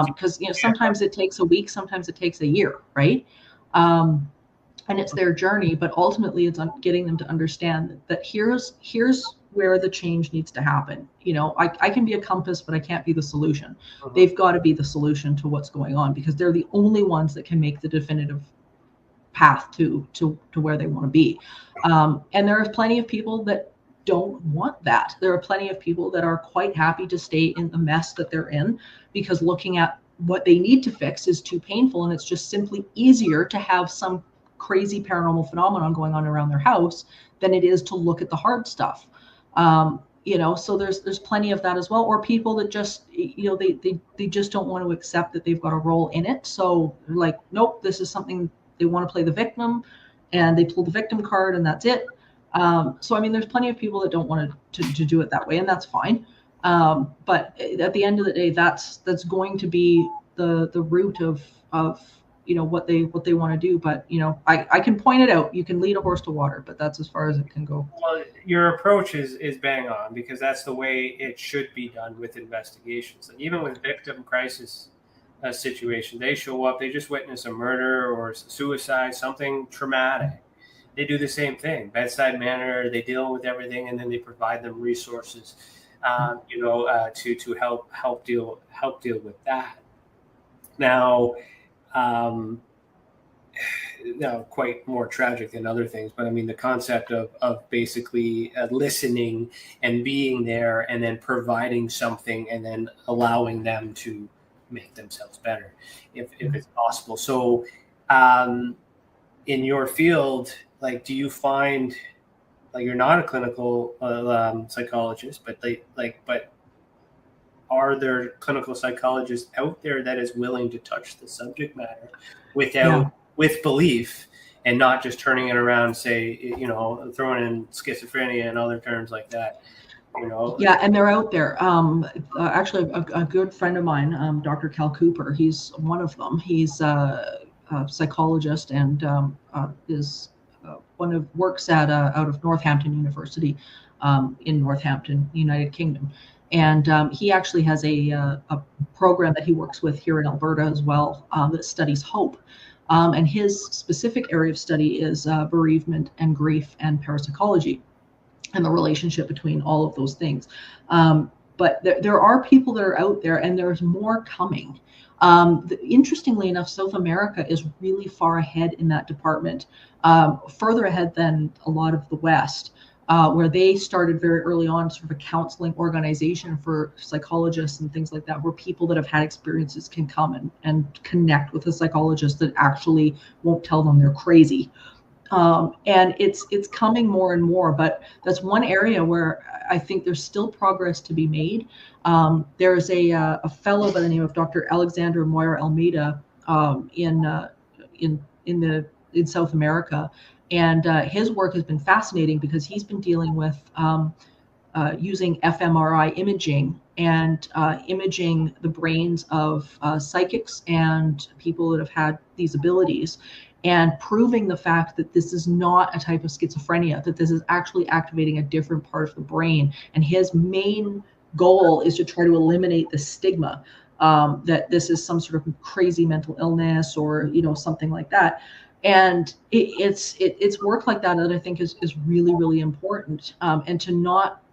Because sometimes it takes a week, sometimes it takes a year, right? and it's their journey, but ultimately it's on getting them to understand that here's where the change needs to happen. I can be a compass, but I can't be the solution. They've got to be the solution to what's going on, because they're the only ones that can make the definitive path to where they want to be. And there are plenty of people that don't want that. There are plenty of people that are quite happy to stay in the mess that they're in, because looking at what they need to fix is too painful, and it's just simply easier to have some crazy paranormal phenomenon going on around their house than it is to look at the hard stuff. So there's plenty of that as well. Or people that just, they just don't want to accept that they've got a role in it. So like, nope, this is something they want to play the victim, and they pull the victim card, and that's it. So I mean, there's plenty of people that don't want to do it that way, and that's fine. But at the end of the day, that's going to be the root of what they want to do. But I can point it out. You can lead a horse to water, but that's as far as it can go. Well, your approach is bang on, because that's the way it should be done with investigations. And even with victim crisis situation, they show up, they just witness a murder or suicide, something traumatic. They do the same thing, bedside manner. They deal with everything, and then they provide them resources, to help deal with that. Now, quite more tragic than other things, but I mean the concept of basically listening and being there, and then providing something, and then allowing them to make themselves better, if it's possible. So, in your field, like, do you find, like, you're not a clinical psychologist, but are there clinical psychologists out there that is willing to touch the subject matter with belief, and not just turning it around, say, throwing in schizophrenia and other terms like that? Yeah, and they're out there. Actually, a good friend of mine, Dr. Cal Cooper, he's one of them. He's a psychologist, and is works at out of Northampton University, in Northampton, United Kingdom. And he actually has a program that he works with here in Alberta as well, that studies hope. And his specific area of study is bereavement and grief and parapsychology, and the relationship between all of those things. But there are people that are out there, and there's more coming. Interestingly enough, South America is really far ahead in that department, further ahead than a lot of the West, where they started very early on, sort of a counseling organization for psychologists and things like that, where people that have had experiences can come and connect with a psychologist that actually won't tell them they're crazy. And it's coming more and more, but that's one area where I think there's still progress to be made. There's a fellow by the name of Dr. Alexander Moyer Almeida in South America, and his work has been fascinating, because he's been dealing with using fMRI imaging and imaging the brains of psychics and people that have had these abilities, and proving the fact that this is not a type of schizophrenia, that this is actually activating a different part of the brain. And his main goal is to try to eliminate the stigma that this is some sort of crazy mental illness, or something like that. And it's work like that I think is really, really important, and to not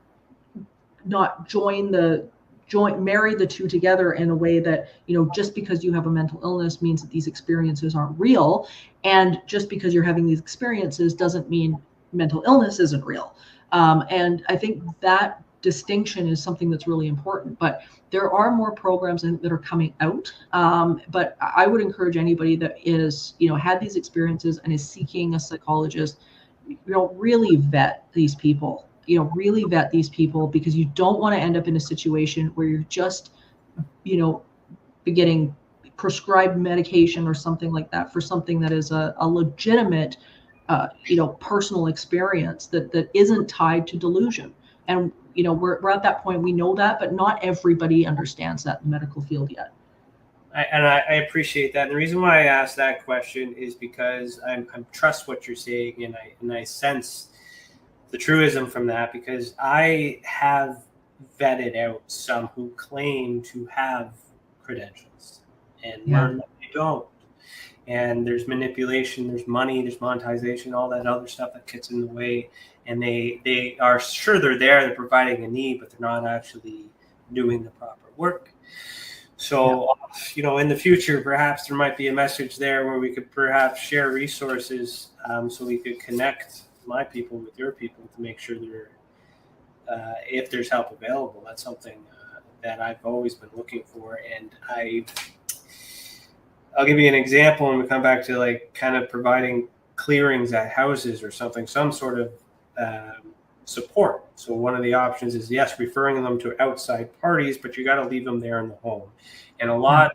marry the two together in a way that, just because you have a mental illness means that these experiences aren't real, and just because you're having these experiences doesn't mean mental illness isn't real. And I think that distinction is something that's really important. But there are more programs that are coming out. But I would encourage anybody that is, had these experiences and is seeking a psychologist, really vet these people. Really vet these people, because you don't want to end up in a situation where you're just, getting prescribed medication or something like that for something that is a legitimate, personal experience that isn't tied to delusion. And, we're at that point, we know that, but not everybody understands that in the medical field yet. I appreciate that. And the reason why I asked that question is because I trust what you're saying, and I sense the truism from that, because I have vetted out some who claim to have credentials and learn that they don't. and there's manipulation, there's money, there's monetization, all that other stuff that gets in the way. And they are sure they're providing a need, but they're not actually doing the proper work. So, in the future, perhaps there might be a message there where we could perhaps share resources, so we could connect my people with your people to make sure if there's help available. That's something that I've always been looking for. And I'll give you an example when we come back to like kind of providing clearings at houses or something, some sort of support. So one of the options is, yes, referring them to outside parties, but you got to leave them there in the home. And a lot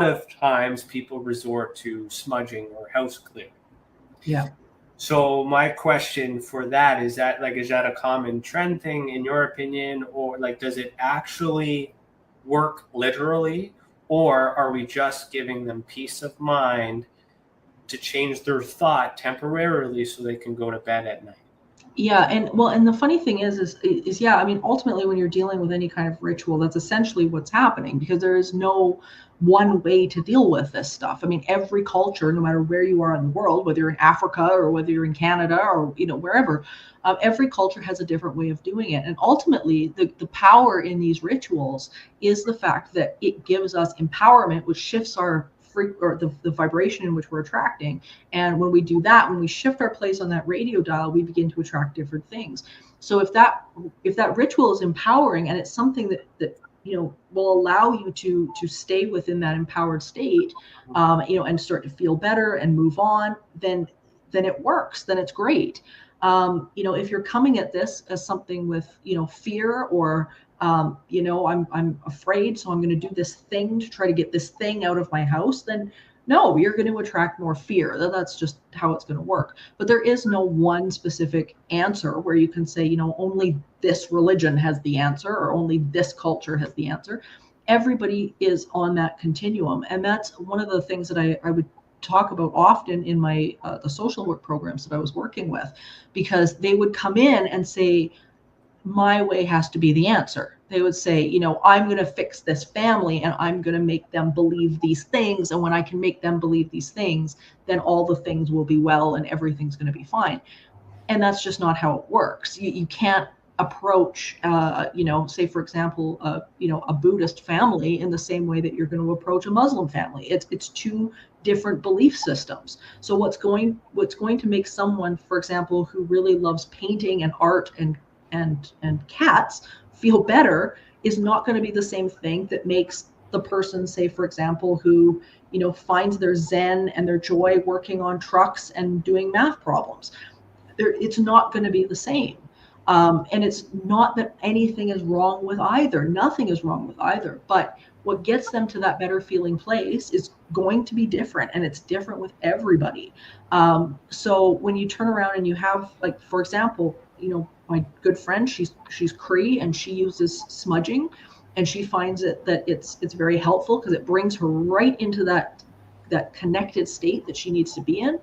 of times people resort to smudging or house clearing. Yeah. So my question for that is that a common trend thing in your opinion, or like, does it actually work literally, or are we just giving them peace of mind to change their thought temporarily so they can go to bed at night? Yeah, and the funny thing is yeah, I mean, ultimately when you're dealing with any kind of ritual, that's essentially what's happening, because there is no one way to deal with this stuff. I mean, every culture, no matter where you are in the world, whether you're in Africa or whether you're in Canada or wherever, every culture has a different way of doing it. And ultimately, the power in these rituals is the fact that it gives us empowerment, which shifts our the vibration in which we're attracting. And when we do that, when we shift our place on that radio dial, we begin to attract different things. So if that ritual is empowering, and it's something that will allow you to stay within that empowered state, and start to feel better and move on, then it works. Then it's great. If you're coming at this as something with fear, or I'm afraid, so I'm going to do this thing to try to get this thing out of my house, then no, you're going to attract more fear. That's just how it's going to work. But there is no one specific answer where you can say, only this religion has the answer, or only this culture has the answer. Everybody is on that continuum. And that's one of the things that I would talk about often in my the social work programs that I was working with, because they would come in and say, my way has to be the answer. They would say, I'm going to fix this family and I'm going to make them believe these things. And when I can make them believe these things, then all the things will be well and everything's going to be fine. And that's just not how it works. You can't approach, say, for example, a Buddhist family in the same way that you're going to approach a Muslim family. It's two different belief systems. So what's going to make someone, for example, who really loves painting and art and cats feel better is not going to be the same thing that makes the person, say, for example, who finds their zen and their joy working on trucks and doing math problems. It's not going to be the same. And it's not that anything is wrong with either. Nothing is wrong with either. But what gets them to that better feeling place is going to be different, and it's different with everybody. So when you turn around and you have, like, for example, my good friend, she's Cree, and she uses smudging, and she finds that it's very helpful because it brings her right into that connected state that she needs to be in.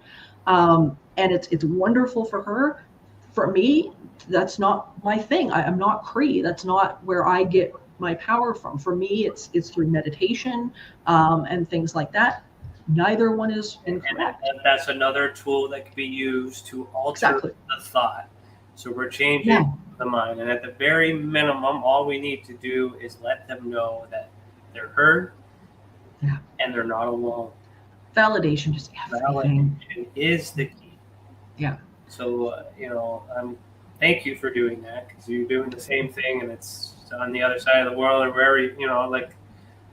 And it's wonderful for her. For me, that's not my thing. I'm not Cree. That's not where I get my power from. For me, it's through meditation and things like that. Neither one is incorrect. And that's another tool that can be used to alter the thought. So we're changing the mind. And at the very minimum, all we need to do is let them know that they're heard and they're not alone. Validation is everything. Validation is the key. Yeah. So, thank you for doing that, because you're doing the same thing, and it's on the other side of the world, or wherever,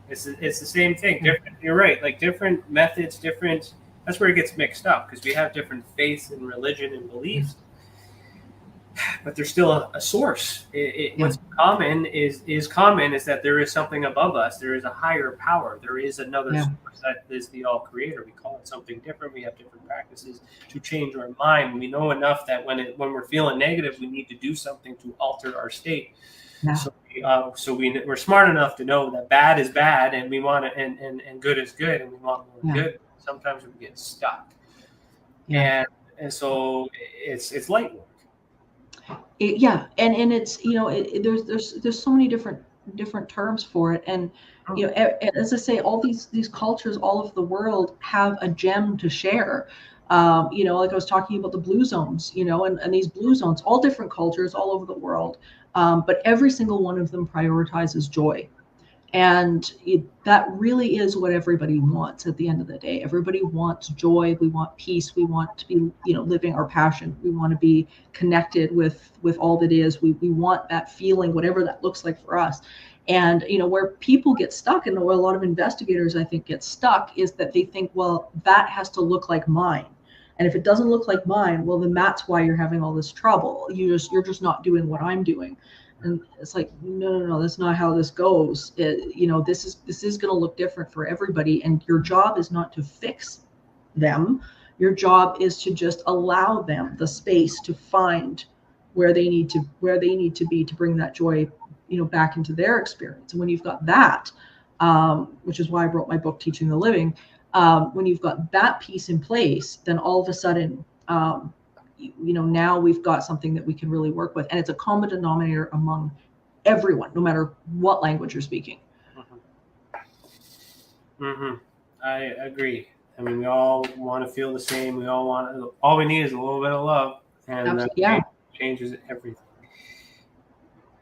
it's the same thing. Different. You're right. Like, different methods, different. That's where it gets mixed up, because we have different faiths and religion and beliefs, but there's still a source. What's common is that there is something above us. There is a higher power. There is another source that is the all creator. We call it something different. We have different practices to change our mind. We know enough that when we're feeling negative, we need to do something to alter our state. Yeah. So we're smart enough to know that bad is bad, and we want it, and good is good, and we want more good. Sometimes we get stuck, and so it's light work. And it's there's so many different different terms for it. And as I say, all these cultures all over the world have a gem to share. Like I was talking about the blue zones, and these blue zones, all different cultures all over the world, but every single one of them prioritizes joy. And that really is what everybody wants at the end of the day. Everybody wants joy. We want peace. We want to be, living our passion. We want to be connected with all that is. We want that feeling, whatever that looks like for us. And, where people get stuck, and where a lot of investigators, I think, get stuck, is that they think, well, that has to look like mine. And if it doesn't look like mine, well, then that's why you're having all this trouble. You're just not doing what I'm doing. And it's like, no, that's not how this goes. This is going to look different for everybody. And your job is not to fix them. Your job is to just allow them the space to find where they need to be to bring that joy, back into their experience. And when you've got that, which is why I wrote my book, Teaching the Living, when you've got that piece in place, then all of a sudden, now we've got something that we can really work with. And it's a common denominator among everyone, no matter what language you're speaking. I agree. I mean, we all want to feel the same. All we need is a little bit of love. And that changes everything.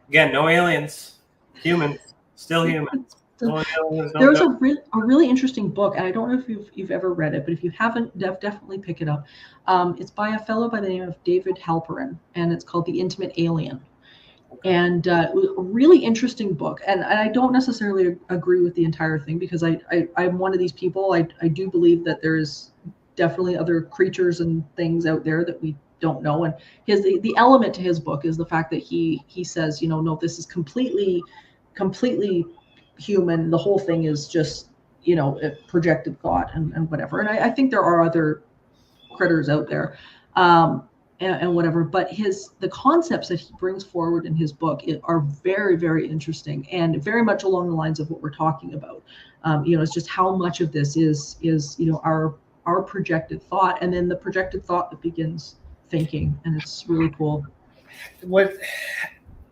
Again, no aliens, humans, still humans. There's a really interesting book, and I don't know if you've ever read it, but if you haven't, definitely pick it up. It's by a fellow by the name of David Halperin, and it's called The Intimate Alien. And it was a really interesting book. And I don't necessarily agree with the entire thing, because I'm one of these people. I do believe that there's definitely other creatures and things out there that we don't know. And the element to his book is the fact that he says, no, this is completely human. The whole thing is just, a projected thought and whatever. And I think there are other critters out there, and whatever. But the concepts that he brings forward in his book are very, very interesting, and very much along the lines of what we're talking about. It's just how much of this is our projected thought, and then the projected thought that begins thinking, and it's really cool.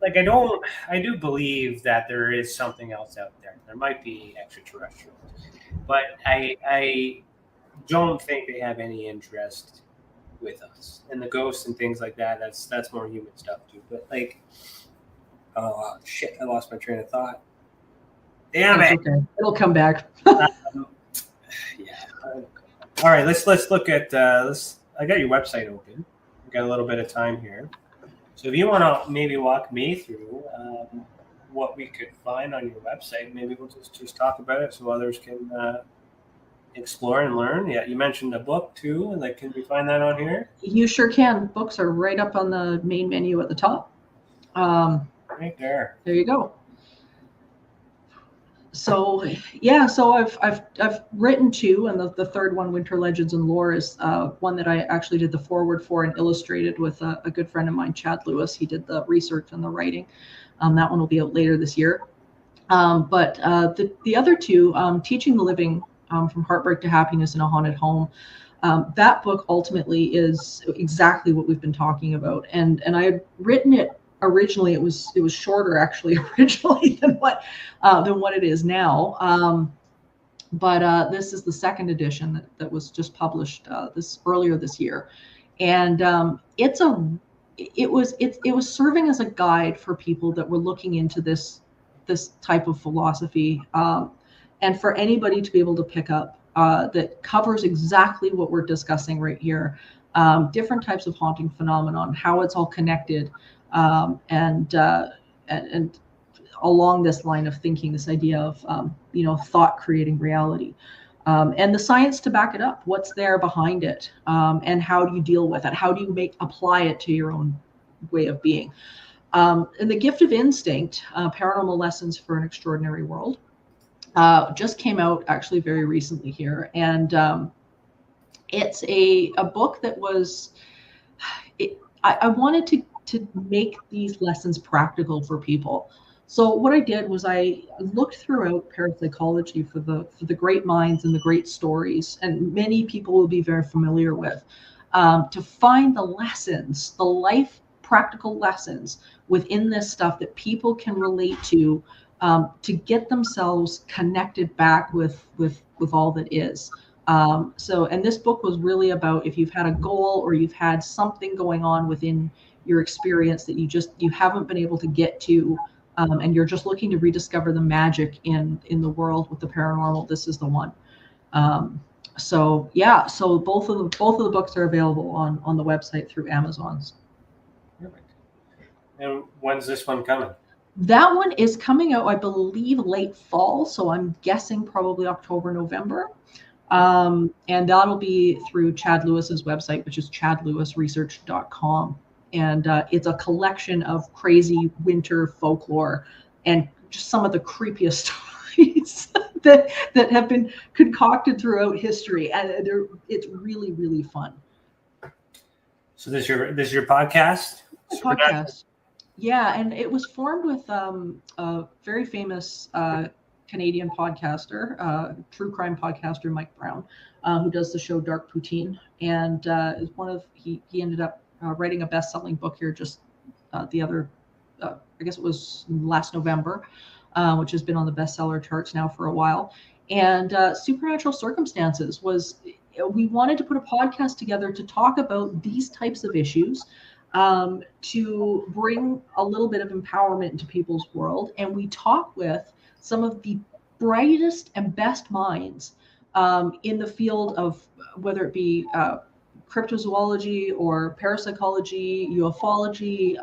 I do believe that there is something else out there. There might be extraterrestrials, but I don't think they have any interest with us. And the ghosts and things like that, that's more human stuff too. But oh shit, I lost my train of thought. Damn it. Okay. It'll come back. Yeah. All right, let's look at this. I got your website open. We got a little bit of time here. So if you want to maybe walk me through what we could find on your website, maybe we'll just talk about it so others can explore and learn. Yeah, you mentioned a book too. Can we find that on here? You sure can. Books are right up on the main menu at the top. Right there. There you go. So yeah, so I've written two, and the third one, Winter Legends and Lore, is one that I actually did the foreword for and illustrated with a good friend of mine, Chad Lewis. He did the research and the writing. That one will be out later this year. But the other two, Teaching the Living, From Heartbreak to Happiness in a Haunted Home, that book ultimately is exactly what we've been talking about. And I had written it originally. It was shorter actually originally than what it is now. But this is the second edition that was just published earlier this year, and it was serving as a guide for people that were looking into this type of philosophy, and for anybody to be able to pick up, that covers exactly what we're discussing right here, different types of haunting phenomenon, how it's all connected, and along this line of thinking, this idea of thought creating reality, and the science to back it up, what's there behind it, and how do you deal with it, how do you apply it to your own way of being. And The Gift of Instinct, Paranormal Lessons for an Extraordinary World, just came out actually very recently here, and it's a book that was, I wanted to make these lessons practical for people. So what I did was I looked throughout parapsychology for the great minds and the great stories, and many people will be very familiar with, to find the lessons, the life practical lessons within this stuff that people can relate to, to get themselves connected back with all that is. And this book was really about if you've had a goal or you've had something going on within your experience that you haven't been able to get to, and you're just looking to rediscover the magic in the world with the paranormal, this is the one. So both of the books are available on the website through Amazon's. Perfect. And when's this one coming? That one is coming out, I believe, late fall. So I'm guessing probably October, November. And that'll be through Chad Lewis's website, which is chadlewisresearch.com. And it's a collection of crazy winter folklore and just some of the creepiest stories that have been concocted throughout history. And it's really, really fun. So this is your podcast? Podcast. Yeah, and it was formed with a very famous Canadian podcaster, true crime podcaster, Mike Brown, who does the show Dark Poutine, and is he ended up writing a best-selling book here just the other, I guess it was last November, which has been on the bestseller charts now for a while. And Supernatural Circumstances we wanted to put a podcast together to talk about these types of issues, to bring a little bit of empowerment into people's world. And we talk with some of the brightest and best minds in the field of whether it be cryptozoology or parapsychology, ufology,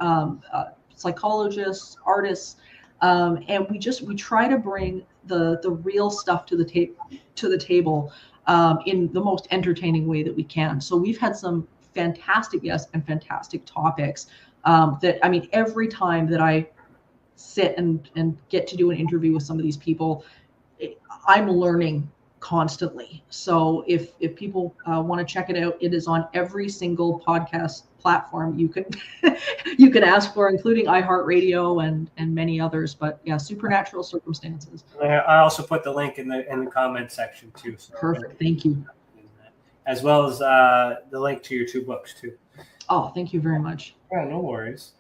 psychologists, artists, and we try to bring the real stuff to the table in the most entertaining way that we can. So we've had some fantastic guests and fantastic topics every time that I sit and get to do an interview with some of these people, I'm learning constantly. So if people want to check it out, it is on every single podcast platform you can ask for, including iHeartRadio and many others. But yeah, Supernatural Circumstances. I also put the link in the comment section too. So perfect. Thank you. As well as the link to your two books too. Oh, thank you very much. Yeah, no worries.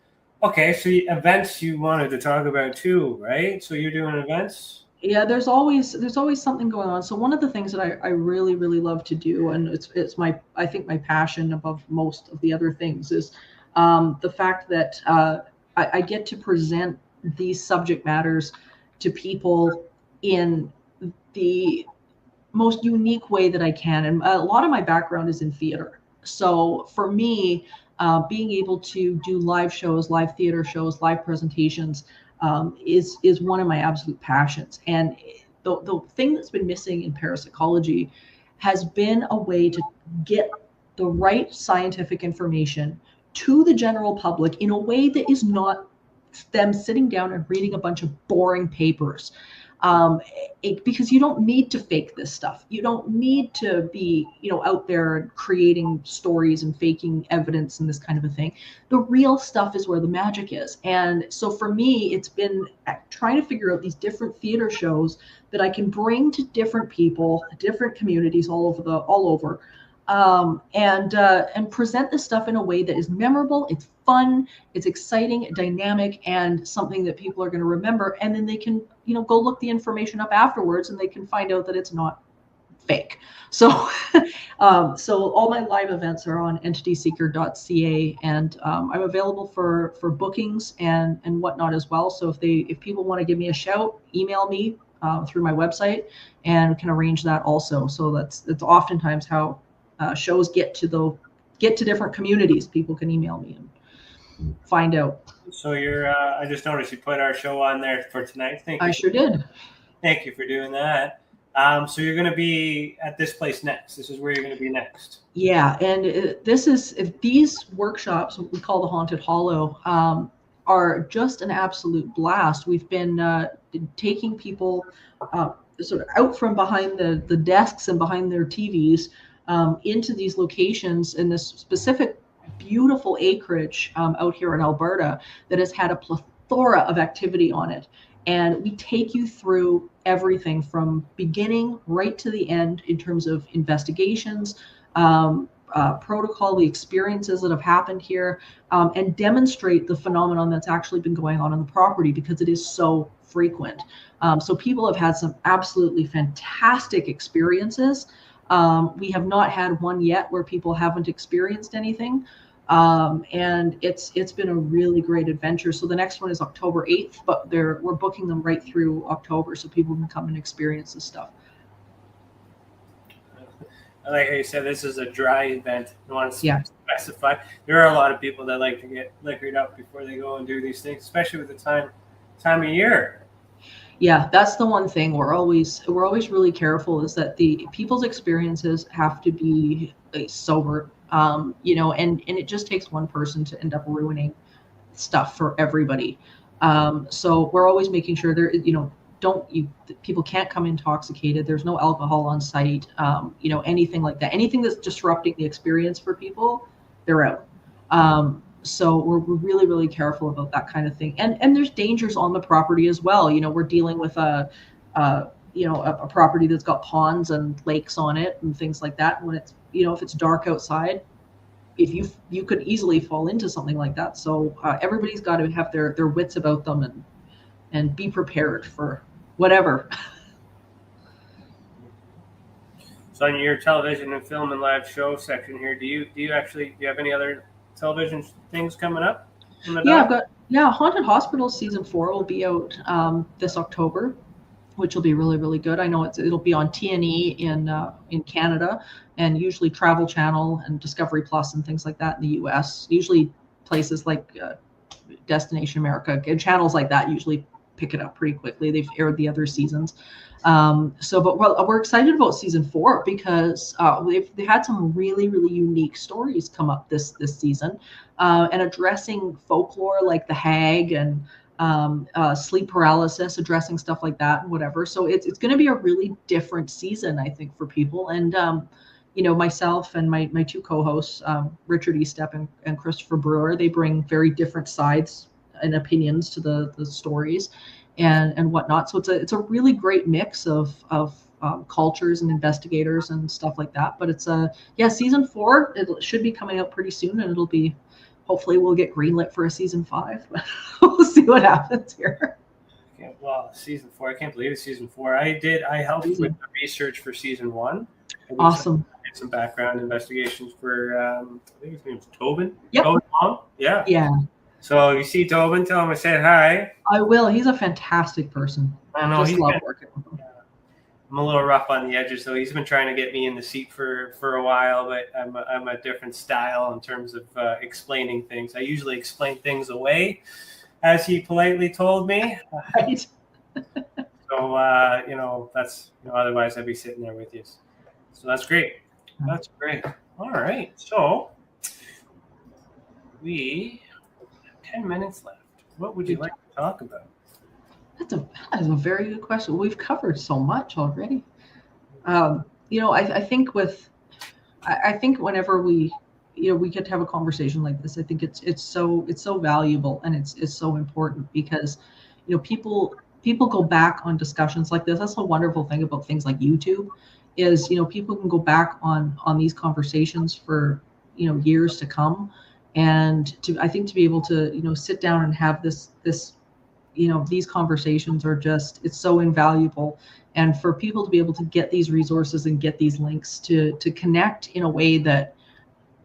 Okay, so the events you wanted to talk about too, right? So you're doing events? Yeah, there's always something going on. So one of the things that I really, really love to do, and it's my passion above most of the other things, is the fact that I get to present these subject matters to people in the most unique way that I can. And a lot of my background is in theater. So for me, being able to do live shows, live theater shows, live presentations is one of my absolute passions. And the thing that's been missing in parapsychology has been a way to get the right scientific information to the general public in a way that is not them sitting down and reading a bunch of boring papers. Because you don't need to fake this stuff. You don't need to be, out there creating stories and faking evidence and this kind of a thing. The real stuff is where the magic is. And so for me, it's been trying to figure out these different theater shows that I can bring to different people, different communities all over, and present this stuff in a way that is memorable, it's fun, it's exciting, dynamic, and something that people are going to remember. And then they can, go look the information up afterwards, and they can find out that it's not fake. So, so all my live events are on entityseeker.ca, and I'm available for bookings and whatnot as well. So if people want to give me a shout, email me through my website, and we can arrange that also. So that's oftentimes how shows get to different communities. People can email me and find out. So I just noticed you put our show on there for tonight. Thank you. I sure did. Thank you for doing that. So you're going to be at this place next. This is where you're going to be next. Yeah, and if these workshops, what we call the Haunted Hollow, are just an absolute blast. We've been taking people sort of out from behind the desks and behind their TVs into these locations in this specific beautiful acreage out here in Alberta that has had a plethora of activity on it. And we take you through everything from beginning right to the end in terms of investigations, protocol, the experiences that have happened here, and demonstrate the phenomenon that's actually been going on the property, because it is so frequent. So people have had some absolutely fantastic experiences. We have not had one yet where people haven't experienced anything. And it's been a really great adventure. So the next one is October 8th, but we're booking them right through October so people can come and experience this stuff. Like I said, this is a dry event. I want to specify. There are a lot of people that like to get liquored up before they go and do these things, especially with the time of year. Yeah, that's the one thing we're always really careful, is that the people's experiences have to be sober. And it just takes one person to end up ruining stuff for everybody. So we're always making sure there, people can't come intoxicated. There's no alcohol on site, anything like that. Anything that's disrupting the experience for people, they're out. So we're really, really careful about that kind of thing. And there's dangers on the property as well. We're dealing with a property that's got ponds and lakes on it and things like that. When it's, if it's dark outside, if you could easily fall into something like that. So everybody's got to have their wits about them and be prepared for whatever. So on your television and film and live show section here, do you have any other television things coming up? I've got Haunted Hospital season 4 will be out this October, which will be really, really good. I know it'll be on TNE in Canada, and usually Travel Channel and Discovery Plus and things like that in the US. Usually places like Destination America and channels like that usually pick it up pretty quickly. They've aired the other seasons. But we're excited about season 4 because they've had some really, really unique stories come up this season, and addressing folklore like the hag and sleep paralysis, addressing stuff like that and whatever. So it's going to be a really different season, I think, for people. And myself and my two co-hosts, Richard Estep and Christopher Brewer, they bring very different sides and opinions to the stories and whatnot. So it's a really great mix of cultures and investigators and stuff like that. But it's season 4, it should be coming out pretty soon, and it'll be, hopefully we'll get greenlit for a season 5. We'll see what happens here. Yeah, well, season 4, I can't believe it's season 4. I helped with the research for season 1. Awesome. I did some background investigations for I think his name's Tobin. Yep. Tobin Long? Yeah. So you see Tobin, tell him I said hi. I will. He's a fantastic person. I know. Just love working with him. I'm a little rough on the edges, so he's been trying to get me in the seat for a while, but I'm a different style in terms of explaining things. I usually explain things away, as he politely told me. Right. So that's otherwise I'd be sitting there with you. So that's great. That's great. All right. So we have 10 minutes left. What would you like to talk about? That is a very good question. We've covered so much already. I think whenever we get to have a conversation like this, I think it's so valuable, and it's so important because, people go back on discussions like this. That's the wonderful thing about things like YouTube is, people can go back on these conversations for, years to come. And I think to be able to, sit down and have this, these conversations are just, it's so invaluable. And for people to be able to get these resources and get these links to connect in a way that,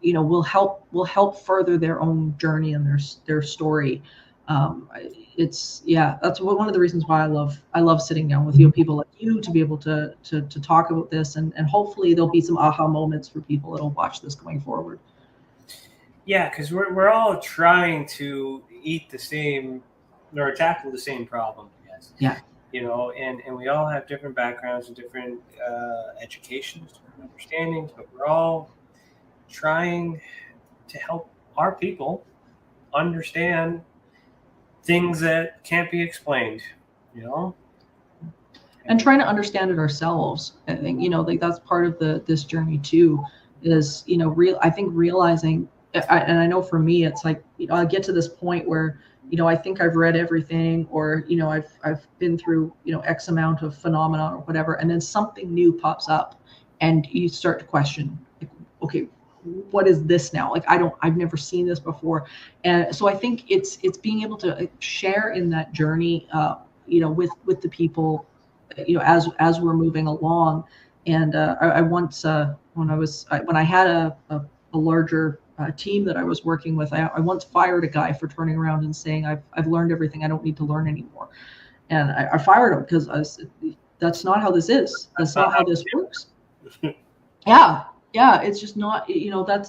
will help further their own journey and their story. That's one of the reasons why I love sitting down with people like you to be able to talk about this, and hopefully there'll be some aha moments for people that'll watch this going forward. Yeah, because we're all trying to eat the same or tackle the same problem, I guess. Yeah. And we all have different backgrounds and different educations, different understandings, but we're all trying to help our people understand things that can't be explained, and trying to understand it ourselves. I think, that's part of this journey too, is, I think realizing, and I know for me, it's like, I get to this point where, I think I've read everything, or, I've been through, X amount of phenomena or whatever, and then something new pops up and you start to question, like, okay, what is this now? Like, I've never seen this before. And so I think it's being able to share in that journey with the people, as we're moving along. And I once, when I had a larger team that I was working with, I once fired a guy for turning around and saying, I've learned everything, I don't need to learn anymore. And I fired him because that's not how this is. That's not how this works. Yeah, it's just not,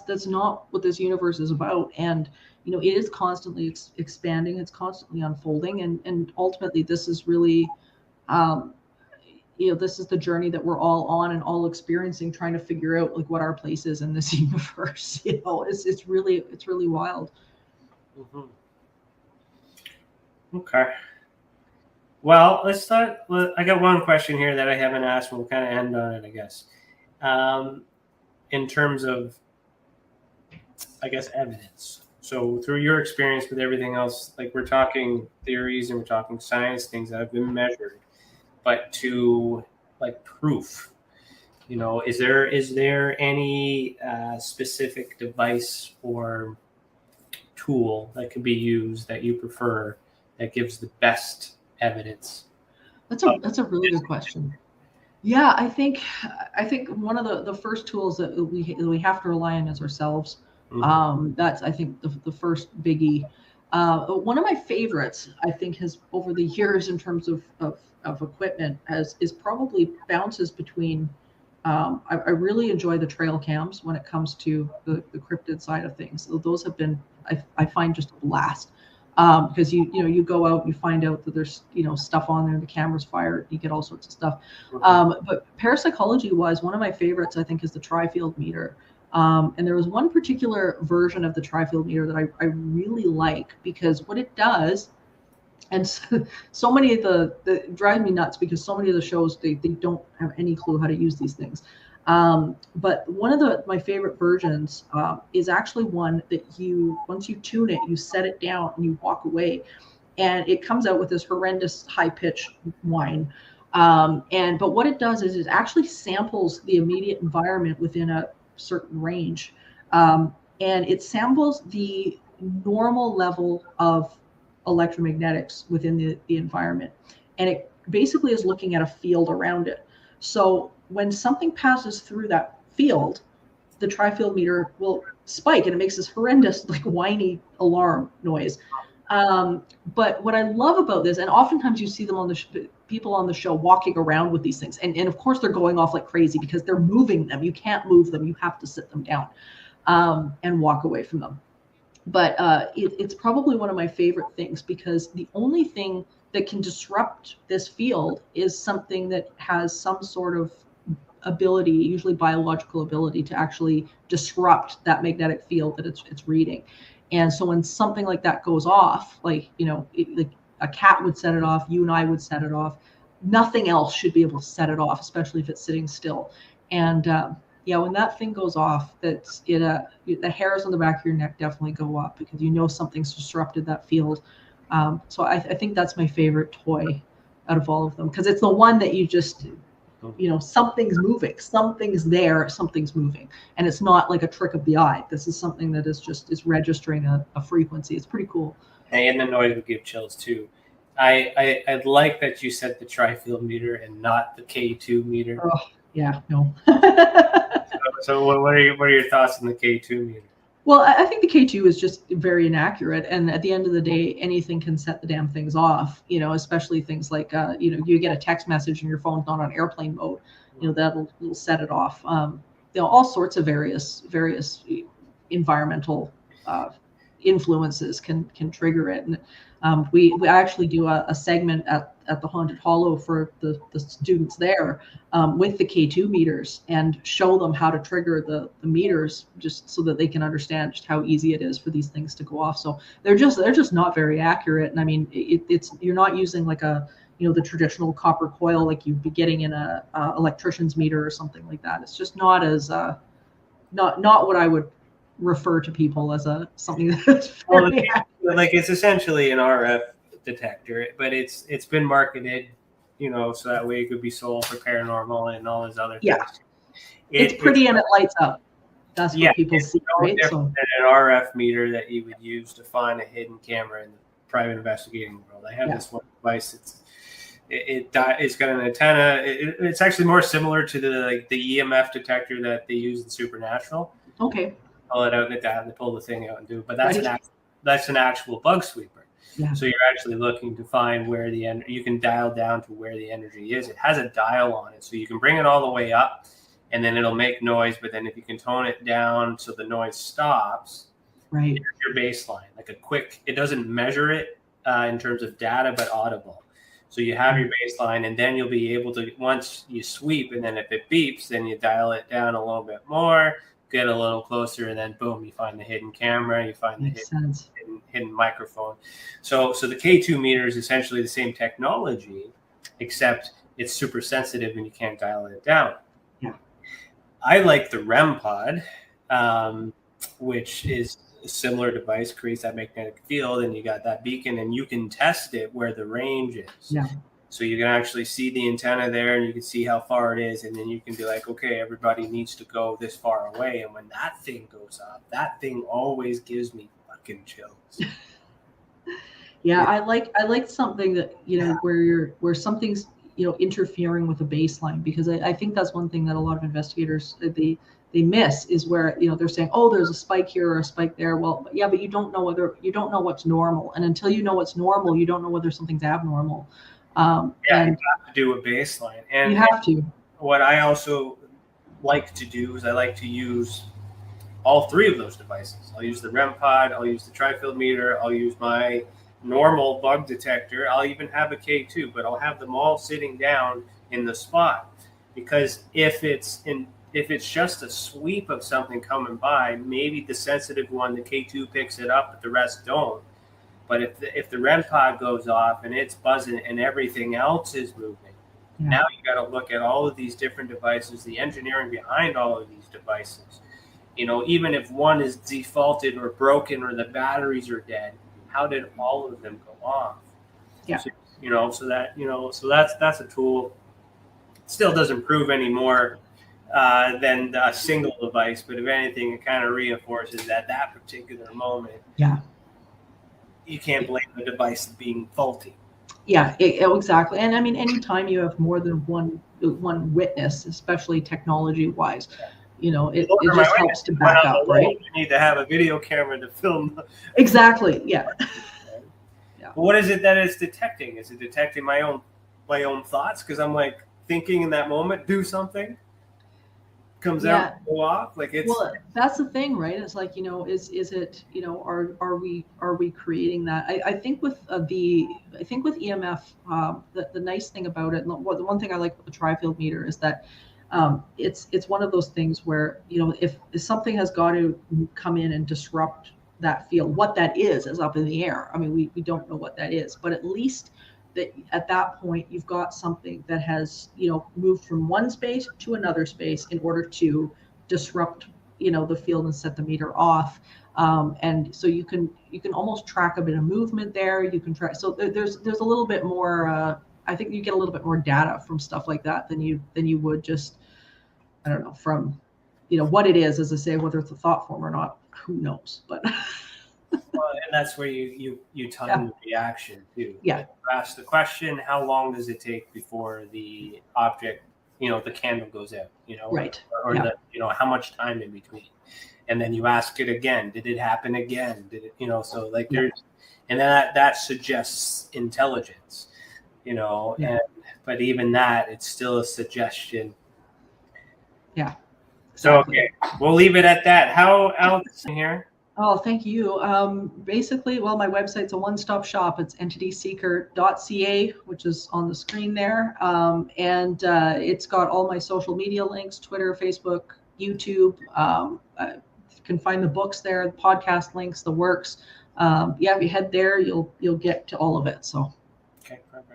that's not what this universe is about. And it is constantly expanding, it's constantly unfolding, and ultimately this is really this is the journey that we're all on and all experiencing, trying to figure out like what our place is in this universe. It's really wild. Mm-hmm. Okay. Well, let's start. I got one question here that I haven't asked. We'll kind of end on it, I guess. In terms of, I guess, evidence. So through your experience with everything else, like we're talking theories and we're talking science, things that have been measured, but to like proof, is there any specific device or tool that could be used that you prefer that gives the best evidence? That's a really good question. Yeah, I think one of the first tools that we have to rely on is ourselves. Mm-hmm. That's, I think, the first biggie. One of my favorites, I think, has over the years in terms of equipment is probably bounces between. I really enjoy the trail cams when it comes to the cryptid side of things. So those have been, I find, just a blast. Because you go out and you find out that there's stuff on there, the camera's fired, you get all sorts of stuff. But parapsychology wise, one of my favorites I think is the tri-field meter. And there was one particular version of the tri-field meter that I really like, because what it does, and so many of the drive me nuts, because so many of the shows they don't have any clue how to use these things. But one of my favorite versions is actually one that once you tune it, you set it down and you walk away, and it comes out with this horrendous high pitch whine. But what it does is it actually samples the immediate environment within a certain range, and it samples the normal level of electromagnetics within the environment, and it basically is looking at a field around it. So when something passes through that field, the tri-field meter will spike, and it makes this horrendous, like, whiny alarm noise. But what I love about this, and oftentimes you see them on people on the show walking around with these things, and of course they're going off like crazy because they're moving them. You can't move them. You have to sit them down and walk away from them. But it's probably one of my favorite things, because the only thing that can disrupt this field is something that has some sort of ability, usually biological ability, to actually disrupt that magnetic field that it's reading. And so when something like that goes off, like a cat would set it off, you and I would set it off, nothing else should be able to set it off, especially if it's sitting still. And when that thing goes off, the hairs on the back of your neck definitely go up, because something's disrupted that field. So I think that's my favorite toy out of all of them, because it's the one that you just, something's moving, something's there, something's moving, and it's not like a trick of the eye. This is something that is registering a frequency. It's pretty cool. Hey, and the noise would give chills too. I like that you said the tri-field meter and not the K2 meter. Oh, yeah, no. So what are your thoughts on the K2 meter? Well, I think the K2 is just very inaccurate, and at the end of the day, anything can set the damn things off. Especially things like you get a text message and your phone's not on airplane mode. That'll set it off. All sorts of various environmental influences can trigger it. And we actually do a segment at the Haunted Hollow for the students there with the K2 meters, and show them how to trigger the meters, just so that they can understand just how easy it is for these things to go off. So they're just not very accurate. And I mean, you're not using like the traditional copper coil like you'd be getting in a electrician's meter or something like that. It's just not as not what I would refer to people as something that's very accurate. Like, it's essentially an RF detector, but it's been marketed, so that way it could be sold for paranormal and all these other things. Yeah, it's pretty and it lights up. That's what people see, right? So than an RF meter that you would use to find a hidden camera in the private investigating world. I have this one device. It's got an antenna. It's actually more similar to the EMF detector that they use in Supernatural. Okay. Pull it out and they pull the thing out and do it. But that's an actual bug sweeper. Yeah. So you're actually looking to find where you can dial down to where the energy is. It has a dial on it, so you can bring it all the way up, and then it'll make noise. But then if you can tone it down so the noise stops, right, your baseline, like a quick. It doesn't measure it in terms of data, but audible. So you have your baseline, and then you'll be able to, once you sweep, and then if it beeps, then you dial it down a little bit more, get a little closer, and then boom, you find the hidden camera, you find the hidden microphone. So the K2 meter is essentially the same technology, except it's super sensitive and you can't dial it down. Yeah. I like the REM pod, which is a similar device, creates that magnetic field, and you got that beacon, and you can test it where the range is. Yeah. So you can actually see the antenna there, and you can see how far it is, and then you can be like, okay, everybody needs to go this far away. And when that thing goes up, that thing always gives me fucking chills. Yeah, I like something that, where something's, interfering with a baseline, because I think that's one thing that a lot of investigators they miss is where, they're saying, oh, there's a spike here or a spike there. Well, yeah, but you don't know what's normal. And until you know what's normal, you don't know whether something's abnormal. And you have to do a baseline. And you have to. What I also like to do is I like to use all three of those devices. I'll use the REM pod, I'll use the tri-field meter, I'll use my normal bug detector, I'll even have a K2, but I'll have them all sitting down in the spot. Because if it's just a sweep of something coming by, maybe the sensitive one, the K2 picks it up, but the rest don't. But if the REM pod goes off and it's buzzing and everything else is moving, now you got to look at all of these different devices, the engineering behind all of these devices. Even if one is defaulted or broken or the batteries are dead, how did all of them go off? Yeah. So that's a tool. It still doesn't prove any more than a single device, but if anything, it kind of reinforces that particular moment. Yeah. You can't blame the device being faulty. Yeah, exactly. And I mean, anytime you have more than one witness, especially technology-wise, it just helps to back up, right? You need to have a video camera to film. Exactly. Yeah. Yeah. What is it that it's detecting? Is it detecting my own thoughts? Because I'm like thinking in that moment, do something. Comes out, go off, like it's. Well, that's the thing, right? It's like, is it, are we creating that? I think with EMF, the nice thing about it, and the one thing I like with the tri-field meter is that it's one of those things where, if something has got to come in and disrupt that field, what that is up in the air. I mean, we don't know what that is, but at least that at that point you've got something that has moved from one space to another space in order to disrupt the field and set the meter off, and so you can almost track a bit of movement there. You can track, so there's a little bit more I think you get a little bit more data from stuff like that than you would just, I don't know, from what it is, as I say, whether it's a thought form or not, who knows, but well, and that's where you time the reaction too. Yeah. Like you ask the question, how long does it take before the object, the candle goes out, right, or the, how much time in between, and then you ask it again, did it happen again? Did it, so like there's, and then that suggests intelligence, but even that, it's still a suggestion. Yeah. So, okay, we'll leave it at that. How else in here? Oh, thank you. Basically, well, my website's a one-stop shop. It's entityseeker.ca, which is on the screen there. And it's got all my social media links, Twitter, Facebook, YouTube. You can find the books there, the podcast links, the works. If you head there, you'll get to all of it. So. Okay, perfect.